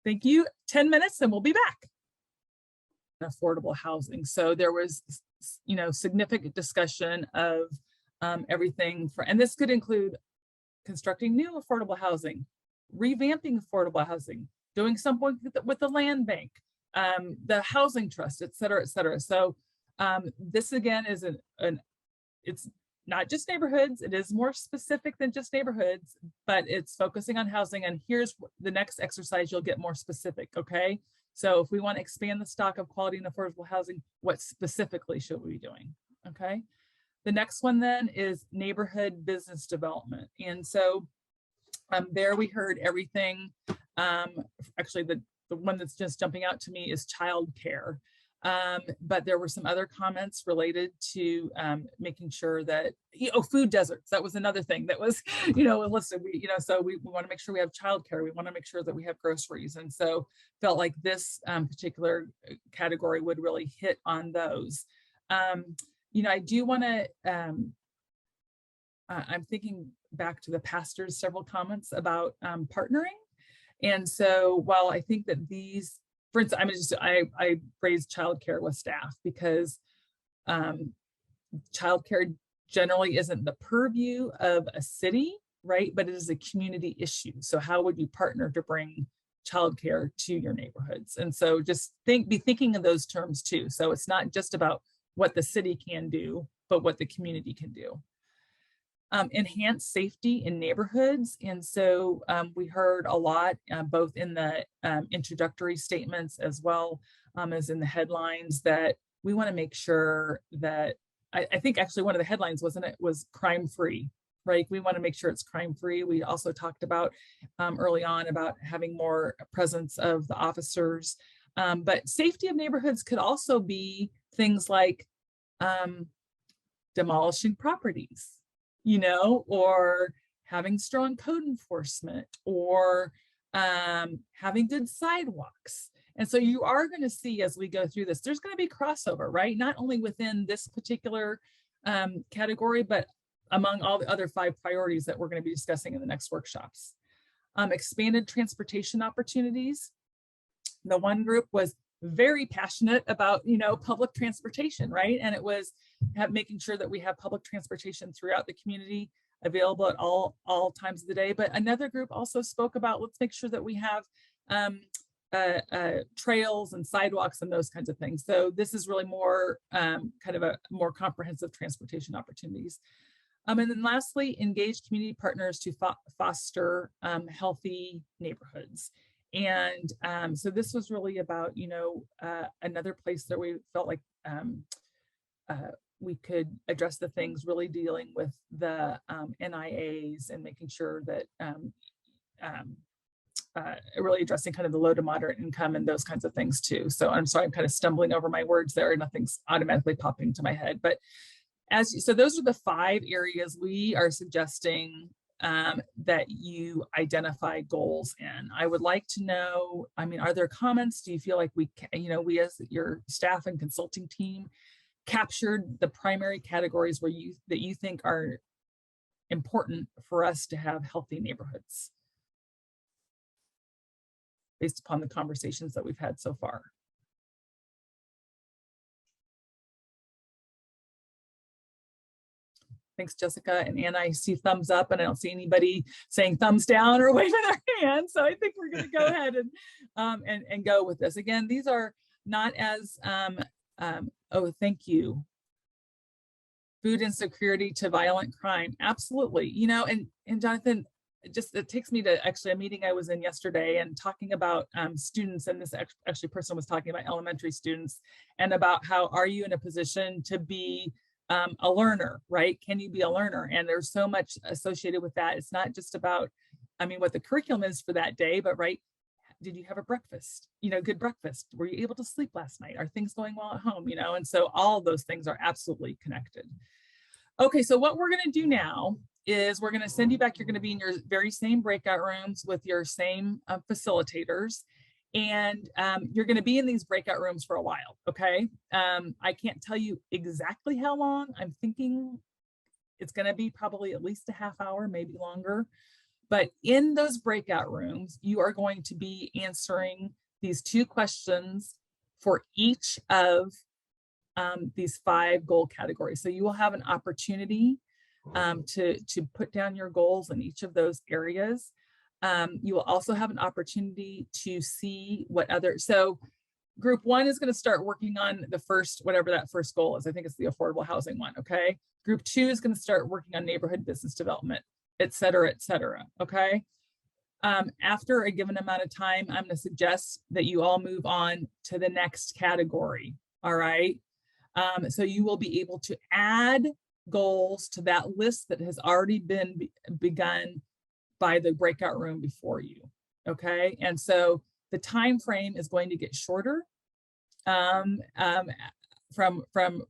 thank you. 10 minutes and we'll be back. Affordable housing. So there was, significant discussion of everything and this could include constructing new affordable housing, revamping affordable housing, doing something with the land bank, the housing trust, et cetera, et cetera. So this again is it's not just neighborhoods, it is more specific than just neighborhoods, but it's focusing on housing. And here's the next exercise, you'll get more specific, okay? So if we want to expand the stock of quality and affordable housing, what specifically should we be doing, okay? The next one then is neighborhood business development. And so there we heard everything. Actually, the one that's just jumping out to me is childcare. But there were some other comments related to making sure that, food deserts, that was another thing that was, listed. So we want to make sure we have childcare. We want to make sure that we have groceries. And so felt like this particular category would really hit on those. I do want to, I'm thinking back to the pastor's several comments about partnering. And so while I think that these, for instance, I raised childcare with staff because childcare generally isn't the purview of a city, right? But it is a community issue. So how would you partner to bring childcare to your neighborhoods? And so just be thinking of those terms too. So it's not just about what the city can do, but what the community can do. Enhance safety in neighborhoods. And so we heard a lot, both in the introductory statements as well as in the headlines, that we want to make sure that, I think actually one of the headlines, wasn't it, was crime-free, right? We want to make sure it's crime-free. We also talked about early on about having more presence of the officers. But safety of neighborhoods could also be things like demolishing properties, you know, or having strong code enforcement, or having good sidewalks. And so you are going to see as we go through this, there's going to be crossover, right? Not only within this particular category, but among all the other 5 priorities that we're going to be discussing in the next workshops. Expanded transportation opportunities. The one group was very passionate about, you know, public transportation, right? And it was making sure that we have public transportation throughout the community available at all times of the day. But another group also spoke about, let's make sure that we have trails and sidewalks and those kinds of things. So this is really more kind of a more comprehensive transportation opportunities. And then lastly, engage community partners to foster healthy neighborhoods. And so this was really about, you know, another place that we felt like we could address the things really dealing with the NIAs and making sure that really addressing kind of the low to moderate income and those kinds of things too. So I'm sorry, I'm kind of stumbling over my words there. Nothing's automatically popping to my head, but so those are the 5 areas we are suggesting that you identify goals in. I would like to know, I mean, are there comments? Do you feel like we as your staff and consulting team captured the primary categories that you think are important for us to have healthy neighborhoods based upon the conversations that we've had so far? Thanks, Jessica and Anna. I see thumbs up and I don't see anybody saying thumbs down or waving their hand. So I think we're going to go ahead and go with this. Again, these are not as, oh, thank you. Food insecurity to violent crime. Absolutely. You know, and Jonathan, it takes me to actually a meeting I was in yesterday and talking about students, and this actually person was talking about elementary students and about how are you in a position to be a learner, right? Can you be a learner? And there's so much associated with that. It's not just about, I mean, what the curriculum is for that day, but right, did you have a breakfast? You know, good breakfast? Were you able to sleep last night? Are things going well at home? You know, and so all of those things are absolutely connected. Okay, so what we're going to do now is we're going to send you back. You're going to be in your very same breakout rooms with your same facilitators. And you're going to be in these breakout rooms for a while, okay? I can't tell you exactly how long. I'm thinking it's going to be probably at least a half hour, maybe longer. But in those breakout rooms, you are going to be answering these 2 questions for each of these 5 goal categories. So you will have an opportunity to put down your goals in each of those areas. You will also have an opportunity to see what so group 1 is going to start working on the first, whatever that first goal is. I think it's the affordable housing one. Okay. Group 2 is going to start working on neighborhood business development, et cetera, okay. After a given amount of time, I'm going to suggest that you all move on to the next category. All right. So you will be able to add goals to that list that has already been begun by the breakout room before you. Okay. And so the time frame is going to get shorter from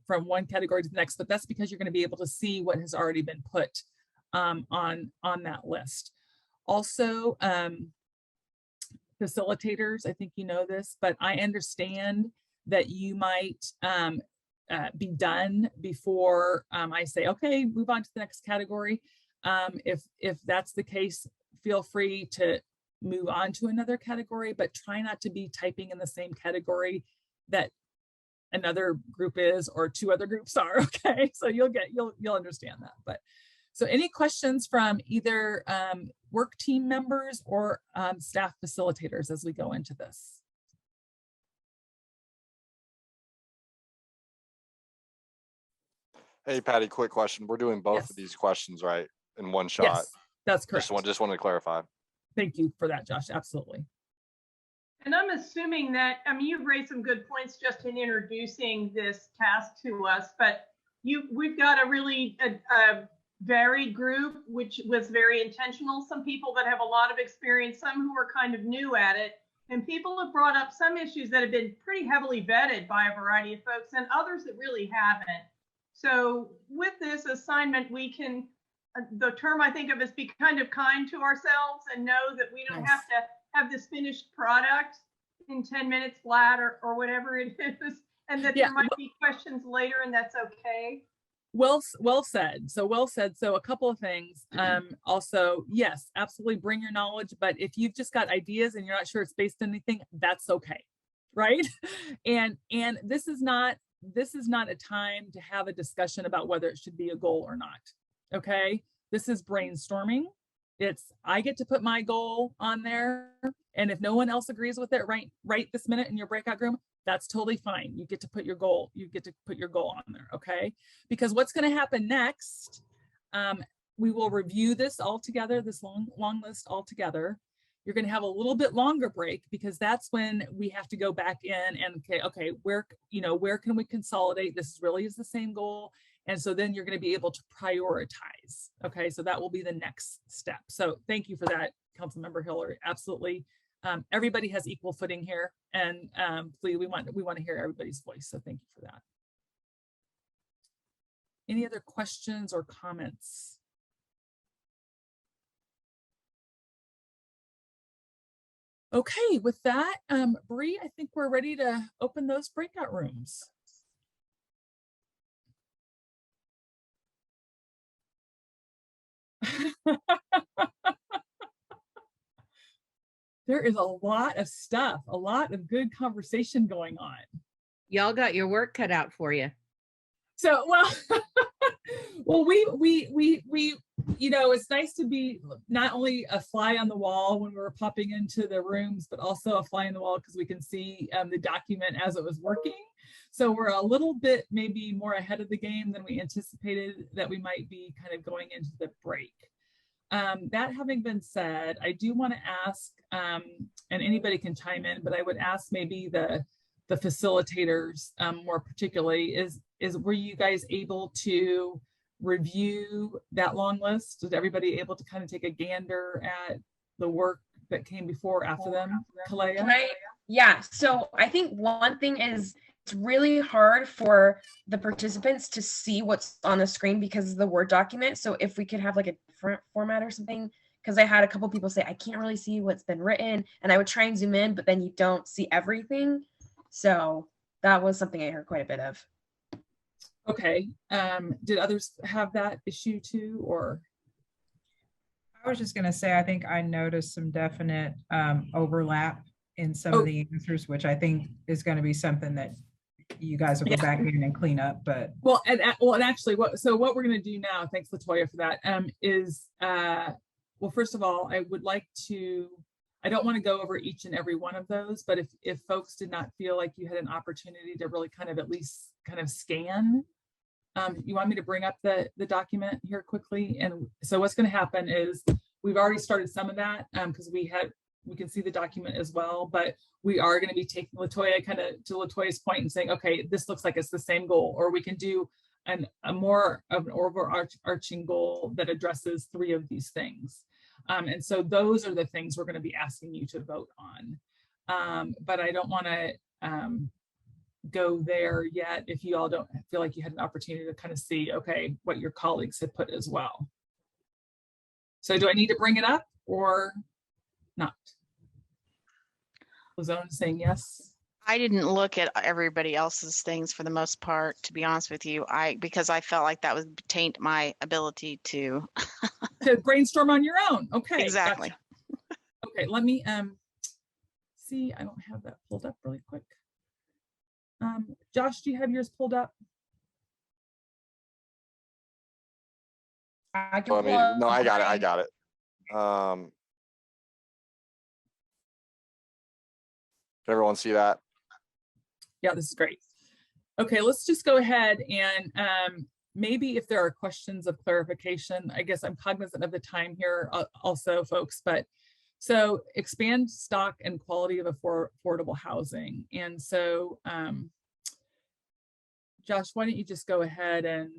one category to the next, but that's because you're going to be able to see what has already been put on that list. Also, facilitators, I think you know this, but I understand that you might be done before I say, okay, move on to the next category. If that's the case, feel free to move on to another category, but try not to be typing in the same category that another group is or 2 other groups are. Okay, so you'll understand that. But so any questions from either work team members or staff facilitators as we go into this? Hey, Patty, quick question. We're doing both of these questions, right? In one shot. Yes, that's correct. Just wanted to clarify. Thank you for that, Josh. Absolutely. And I'm assuming that, I mean, you've raised some good points just in introducing this task to us, but we've got a really varied group, which was very intentional. Some people that have a lot of experience, some who are kind of new at it, and people have brought up some issues that have been pretty heavily vetted by a variety of folks and others that really haven't. So with this assignment, we can, the term I think of is be kind of kind to ourselves and know that we don't have to have this finished product in 10 minutes flat or whatever it is, and that there might be questions later, and that's okay. Well said. So well said. So a couple of things. Also, yes, absolutely bring your knowledge, but if you've just got ideas and you're not sure it's based on anything, that's okay, right? And this is not a time to have a discussion about whether it should be a goal or not. Okay, this is brainstorming. I get to put my goal on there, and if no one else agrees with it right this minute in your breakout room, that's totally fine. You get to put your goal. You get to put your goal on there, okay? Because what's going to happen next? We will review this all together, this long list all together. You're going to have a little bit longer break because that's when we have to go back in and okay, where can we consolidate? This really is the same goal. And so then you're going to be able to prioritize. Okay, so that will be the next step. So thank you for that, Councilmember Hillary. Absolutely. Everybody has equal footing here, and please, we want to hear everybody's voice. So thank you for that. Any other questions or comments? Okay, with that, Bree, I think we're ready to open those breakout rooms. There is a lot of stuff, a lot of good conversation going on. Y'all got your work cut out for you. So, well, we it's nice to be not only a fly on the wall when we're popping into the rooms, but also a fly on the wall because we can see the document as it was working. So we're a little bit maybe more ahead of the game than we anticipated that we might be kind of going into the break. That having been said, I do want to ask, and anybody can chime in, but I would ask maybe the facilitators more particularly, were you guys able to review that long list? Was everybody able to kind of take a gander at the work that came before, after them? Kalea? Yeah, so I think one thing is it's really hard for the participants to see what's on the screen because of the Word document. So if we could have like a different format or something, because I had a couple people say, I can't really see what's been written, and I would try and zoom in, but then you don't see everything. So that was something I heard quite a bit of. Okay, did others have that issue too, or? I was just going to say, I think I noticed some definite overlap in some of the answers, which I think is going to be something that you guys will go back in and clean up. But well, and actually, what we're going to do now, thanks Latoya for that, is well, first of all, I would like to. I don't want to go over each and every one of those, but if folks did not feel like you had an opportunity to really kind of at least kind of scan, you want me to bring up the document here quickly? And so what's going to happen is we've already started some of that because we can see the document as well, but we are going to be taking Latoya kind of to Latoya's point and saying, okay, this looks like it's the same goal, or we can do a more of an overarching goal that addresses 3 of these things. And so those are the things we're going to be asking you to vote on. But I don't want to go there yet if you all don't feel like you had an opportunity to kind of see, okay, what your colleagues had put as well. So do I need to bring it up or not? Lazone saying yes. I didn't look at everybody else's things for the most part, to be honest with you, because I felt like that would taint my ability to brainstorm on your own. Okay, exactly. Gotcha. Okay, let me see. I don't have that pulled up really quick. Josh, do you have yours pulled up? I got it. Can everyone see that? Yeah, this is great. Okay, let's just go ahead and maybe if there are questions of clarification, I guess I'm cognizant of the time here also, folks, but so expand stock and quality of affordable housing. And so, Josh, why don't you just go ahead and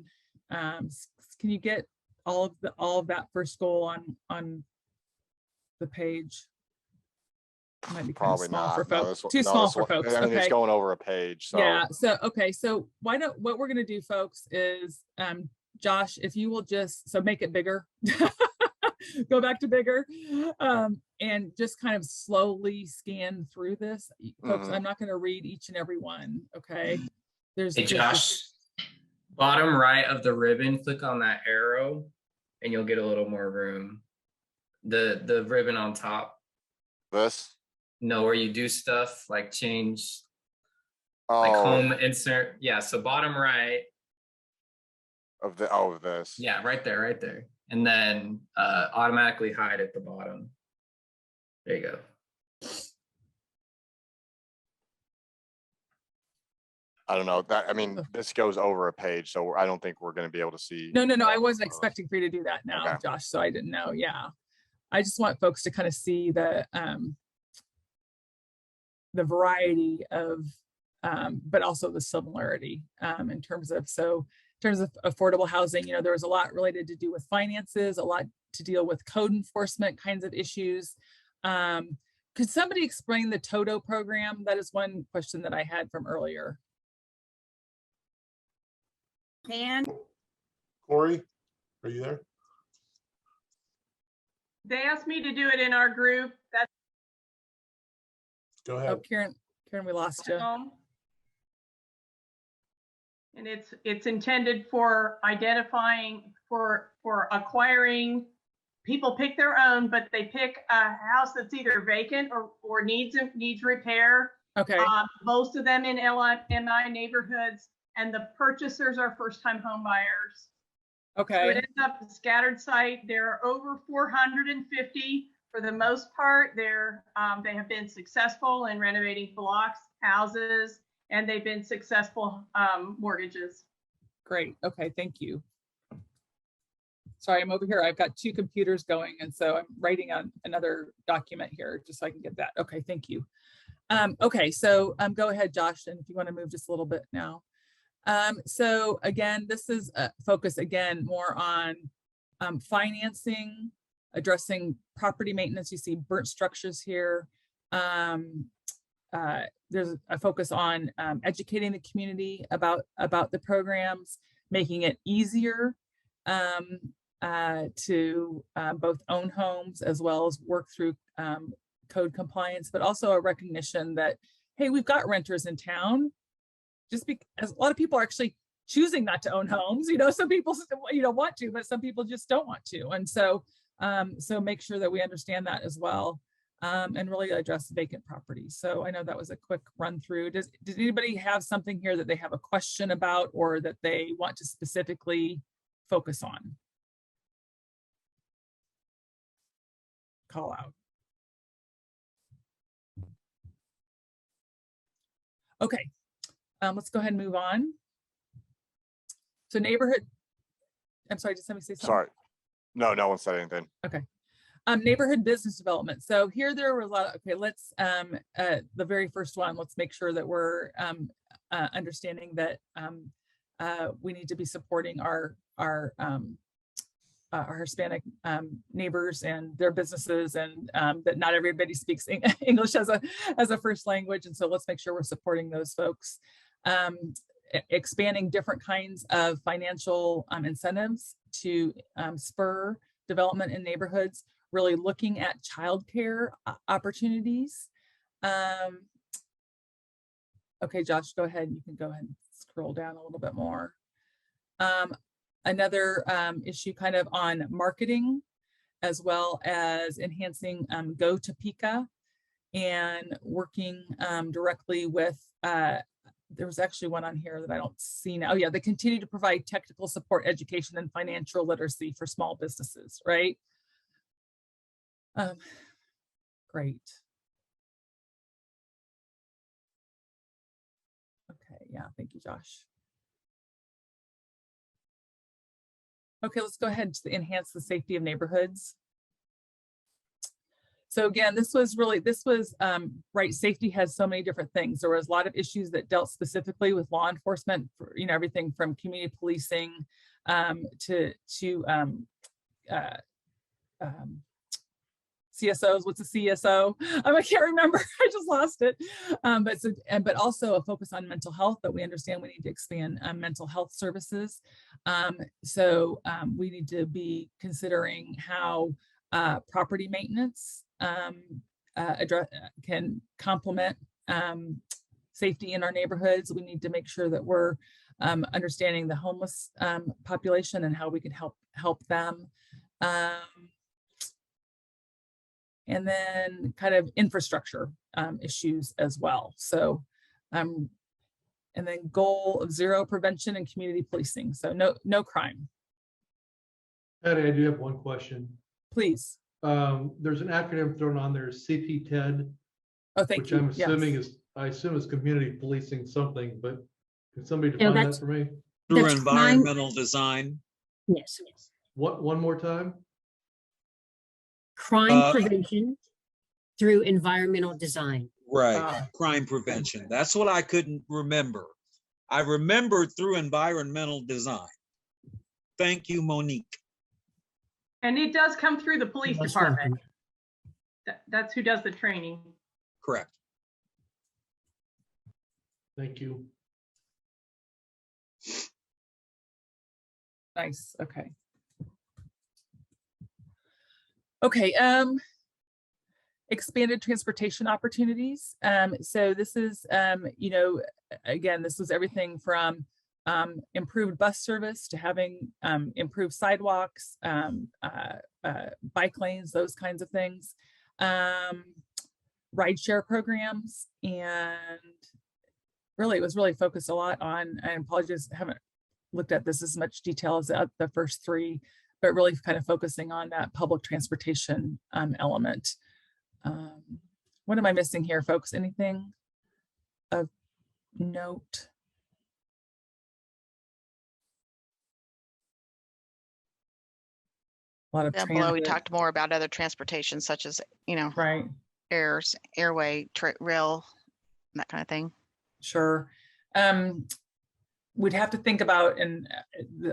can you get all of that first goal on the page? Might be kind of Probably small not. for No, folks. this Too no, small this for one- folks. I mean, it's Okay. going over a page. So Yeah. So okay. So what we're gonna do, folks, is Josh, if you will just make it bigger. Go back to bigger, and just kind of slowly scan through this, folks. I'm not going to read each and every one. Okay. Hey, Josh, bottom right of the ribbon, click on that arrow and you'll get a little more room. The ribbon on top. This? No, where you do stuff like change, like home insert. Yeah, so bottom right. Of this. Yeah, right there. And then automatically hide at the bottom. There you go. I don't know that. I mean, this goes over a page, so I don't think we're going to be able to see. No. I wasn't expecting for you to do that now, Okay. Josh. So I didn't know. Yeah. I just want folks to kind of see the variety of, but also the similarity in terms of affordable housing. You know, there was a lot related to do with finances, a lot to deal with code enforcement kinds of issues. Could somebody explain the TOTO program? That is one question that I had from earlier. Corey, are you there? They asked me to do it in our group. That's Go ahead. Oh, Karen, we lost you. And it's intended for identifying, for acquiring. People pick their own, but they pick a house that's either vacant or needs repair. Okay. Most of them in LI neighborhoods, and the purchasers are first-time home buyers. Okay. So it ends up a scattered site. There are over 450. For the most part, they have been successful in renovating blocks, houses, and they've been successful mortgages. Great. Okay. Thank you. Sorry, I'm over here. I've got two computers going, and so I'm writing on another document here just so I can get that. Okay. Thank you. Okay. So go ahead, Josh, and if you want to move just a little bit now. So again, this is a focus again more on financing, addressing property maintenance. You see burnt structures here. There's a focus on educating the community about the programs, making it easier to both own homes as well as work through code compliance, but also a recognition that, hey, we've got renters in town. Just because a lot of people are actually choosing not to own homes, you know, some people, you know, want to, but some people just don't want to. And so, so make sure that we understand that as well, and really address vacant properties. So I know that was a quick run through. Does anybody have something here that they have a question about or that they want to specifically focus on? Call out. Okay. Let's go ahead and move on. So neighborhood, I'm sorry, did somebody say something? Sorry. No one said anything. Okay. Neighborhood business development. So here there were a lot of, okay, let's, the very first one, let's make sure that we're understanding that we need to be supporting our Hispanic neighbors and their businesses, and that not everybody speaks English as a first language. And so let's make sure we're supporting those folks. Expanding different kinds of financial incentives to spur development in neighborhoods, really looking at childcare opportunities. Okay, Josh, go ahead. You can go ahead and scroll down a little bit more. Another issue kind of on marketing, as well as enhancing Go Topeka and working directly with, there was actually one on here that I don't see now. Oh yeah, they continue to provide technical support, education, and financial literacy for small businesses, right? Great. Okay, yeah, thank you, Josh. Okay, let's go ahead to enhance the safety of neighborhoods. So again, this was Wright Safety has so many different things. There was a lot of issues that dealt specifically with law enforcement, for, everything from community policing to CSOs. What's a CSO? I can't remember. I just lost it. But also a focus on mental health, that we understand we need to expand mental health services. We need to be considering how property maintenance can complement safety in our neighborhoods. We need to make sure that we're understanding the homeless population and how we can help them. And then kind of infrastructure issues as well. So, and then goal of zero prevention and community policing. So no crime. Patty, I do have one question. Please. There's an acronym thrown on there, CPTED. Oh, thank which you. I'm assuming is community policing something, but can somebody No, define that for me? Through environmental design. Yes. What, one more time? Crime prevention through environmental design. Right, crime prevention. That's what I couldn't remember. I remembered through environmental design. Thank you, Monique. And it does come through the police Most department. That's who does the training. Correct. Thank you. Nice. Okay. Okay. Expanded transportation opportunities. So this is, again, this was everything from improved bus service to having improved sidewalks, bike lanes, those kinds of things, rideshare programs, and really it was really focused a lot on, I apologize, I haven't looked at this as much detail as the first three, but really kind of focusing on that public transportation element. What am I missing here, folks? Anything of note? A lot of below, we transit. talked more about other transportation, such as, Right. airway, rail, that kind of thing. Sure. We'd have to think about, and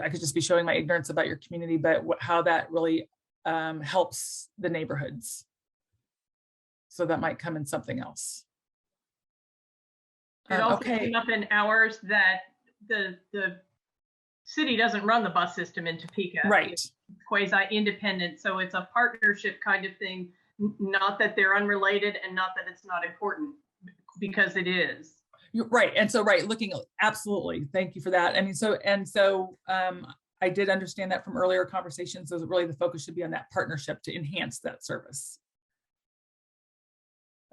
I could just be showing my ignorance about your community, but how that really helps the neighborhoods. So that might come in something else. It also came up in hours that the city doesn't run the bus system in Topeka. Right. It's quasi-independent, so it's a partnership kind of thing. Not that they're unrelated, and not that it's not important, because it is. You're right. And so, looking, absolutely. Thank you for that. I mean, I did understand that from earlier conversations. So really the focus should be on that partnership to enhance that service.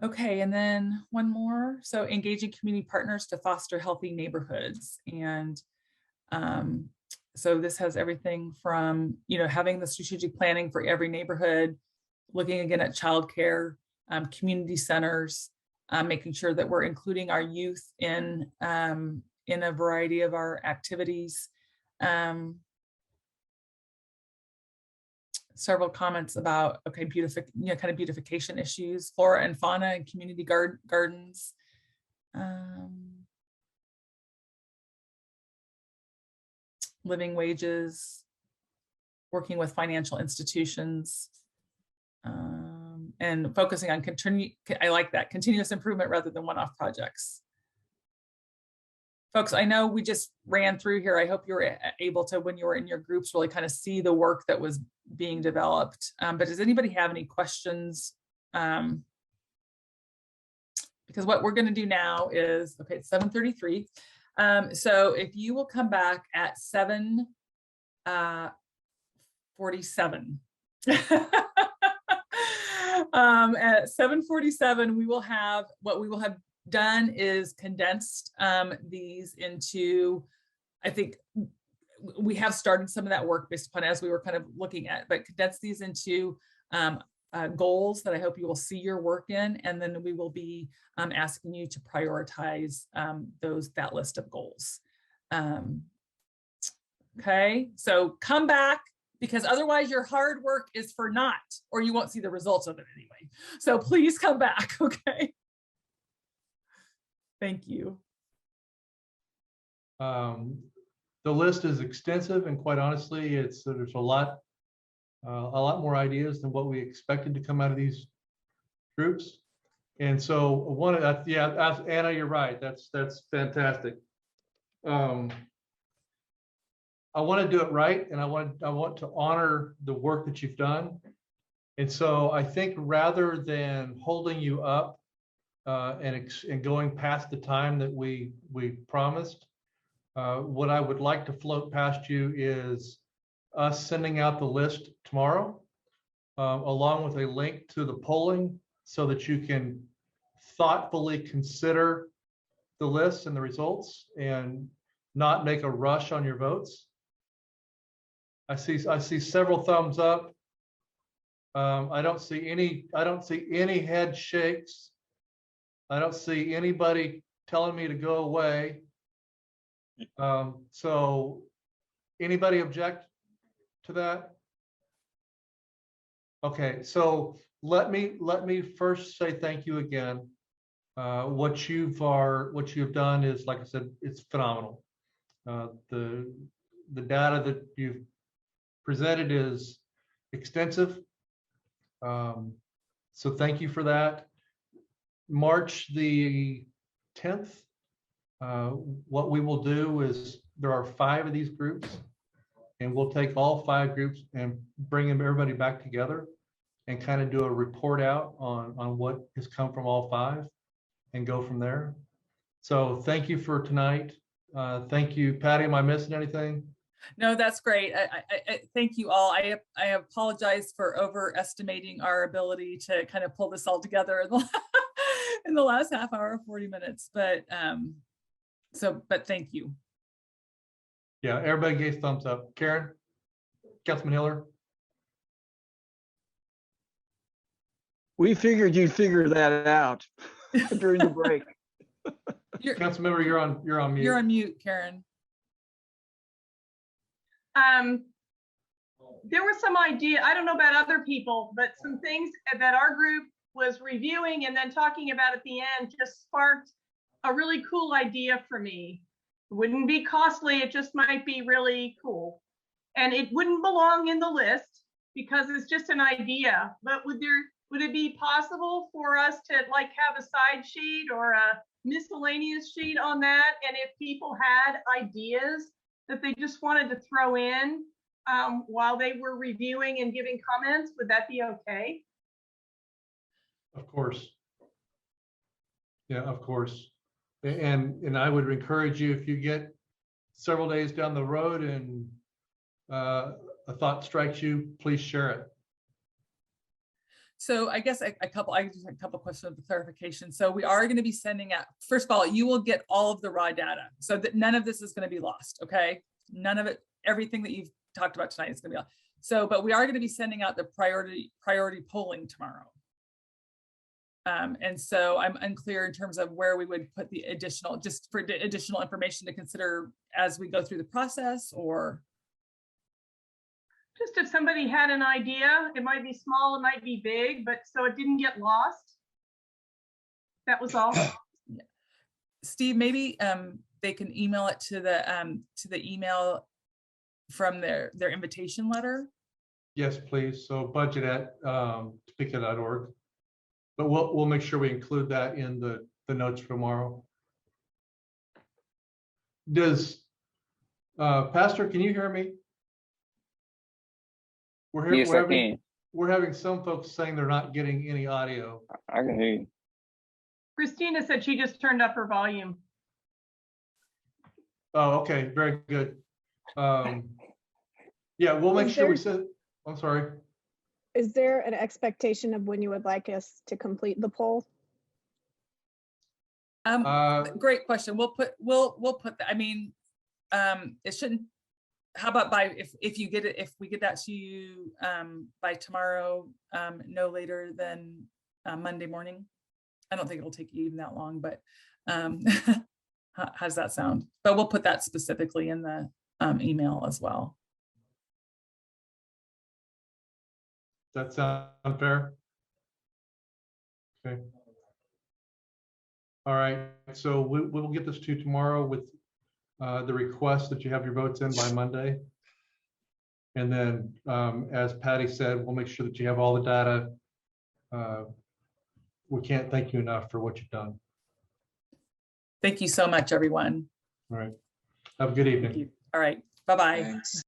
Okay, and then one more. So engaging community partners to foster healthy neighborhoods. And so this has everything from, having the strategic planning for every neighborhood, looking again at childcare, community centers, making sure that we're including our youth in a variety of our activities. Several comments about, kind of beautification issues, flora and fauna and community gardens. Living wages, working with financial institutions, and focusing on I like that, continuous improvement rather than one-off projects. Folks, I know we just ran through here. I hope you were able to, when you were in your groups, really kind of see the work that was being developed. But does anybody have any questions? Because what we're going to do now is, okay, it's 7:33. So if you will come back at 7:47. At 7:47, we will have, what we will have done is condensed these into, I think we have started some of that work based upon as we were kind of looking at, but condense these into goals that I hope you will see your work in, and then we will be asking you to prioritize that list of goals. Okay, so come back because otherwise your hard work is for naught, or you won't see the results of it anyway. So please come back, okay? Thank you. The list is extensive, and quite honestly, there's a lot more ideas than what we expected to come out of these groups. And so Anna, you're right. That's fantastic. I want to do it right, and I want to honor the work that you've done. And so I think rather than holding you up and going past the time that we promised, what I would like to float past you is us sending out the list tomorrow, along with a link to the polling, so that you can thoughtfully consider the lists and the results and not make a rush on your votes. I see several thumbs up. I don't see any head shakes. I don't see anybody telling me to go away. So anybody object to that? Okay, so let me first say thank you again. What you've done is, like I said, it's phenomenal. The data that you've presented is extensive. So thank you for that. March the 10th, what we will do is there are 5 of these groups, and we'll take all 5 groups and bring everybody back together and kind of do a report out on what has come from all 5 and go from there. So thank you for tonight. Thank you, Patty. Am I missing anything? No, that's great. I thank you all. I apologize for overestimating our ability to kind of pull this all together in the last half hour, 40 minutes. But but thank you. Yeah, everybody gave thumbs up. Karen, Councilman Hiller. We figured you'd figure that out during the break. Councilmember, you're on mute. You're on mute, Karen. There was some idea, I don't know about other people, but some things that our group was reviewing and then talking about at the end just sparked a really cool idea for me. It wouldn't be costly, it just might be really cool. And it wouldn't belong in the list because it's just an idea, but would it be possible for us to like have a side sheet or a miscellaneous sheet on that? And if people had ideas that they just wanted to throw in while they were reviewing and giving comments, would that be okay? Of course. Yeah, of course. And I would encourage you, if you get several days down the road and a thought strikes you, please share it. So I guess a couple questions of clarification. So we are going to be sending out, first of all, you will get all of the raw data so that none of this is going to be lost. Okay. None of it, everything that you've talked about tonight is going to be lost. So, but we are going to be sending out the priority polling tomorrow. And so I'm unclear in terms of where we would put the additional, just for additional information to consider as we go through the process, or. Just if somebody had an idea, it might be small, it might be big, but so it didn't get lost. That was all. Steve, maybe they can email it to the email from their invitation letter. Yes, please. So budget@topeka.org. But we'll make sure we include that in the notes tomorrow. Does Pastor, can you hear me? We're having some folks saying they're not getting any audio. I can hear you. Christina said she just turned up her volume. Oh, okay, very good. Yeah, we'll make sure we send. I'm sorry. Is there an expectation of when you would like us to complete the poll? Great question. We'll put that. I mean, it shouldn't. How about if you get it, if we get that to you by tomorrow, no later than Monday morning. I don't think it'll take you even that long, but how does that sound? But we'll put that specifically in the email as well. that sound fair? Okay. All right, so we'll get this to you tomorrow with the request that you have your votes in by Monday. And then, as Patty said, we'll make sure that you have all the data. We can't thank you enough for what you've done. Thank you so much, everyone. All right. Have a good evening. All right. Bye-bye. Thanks.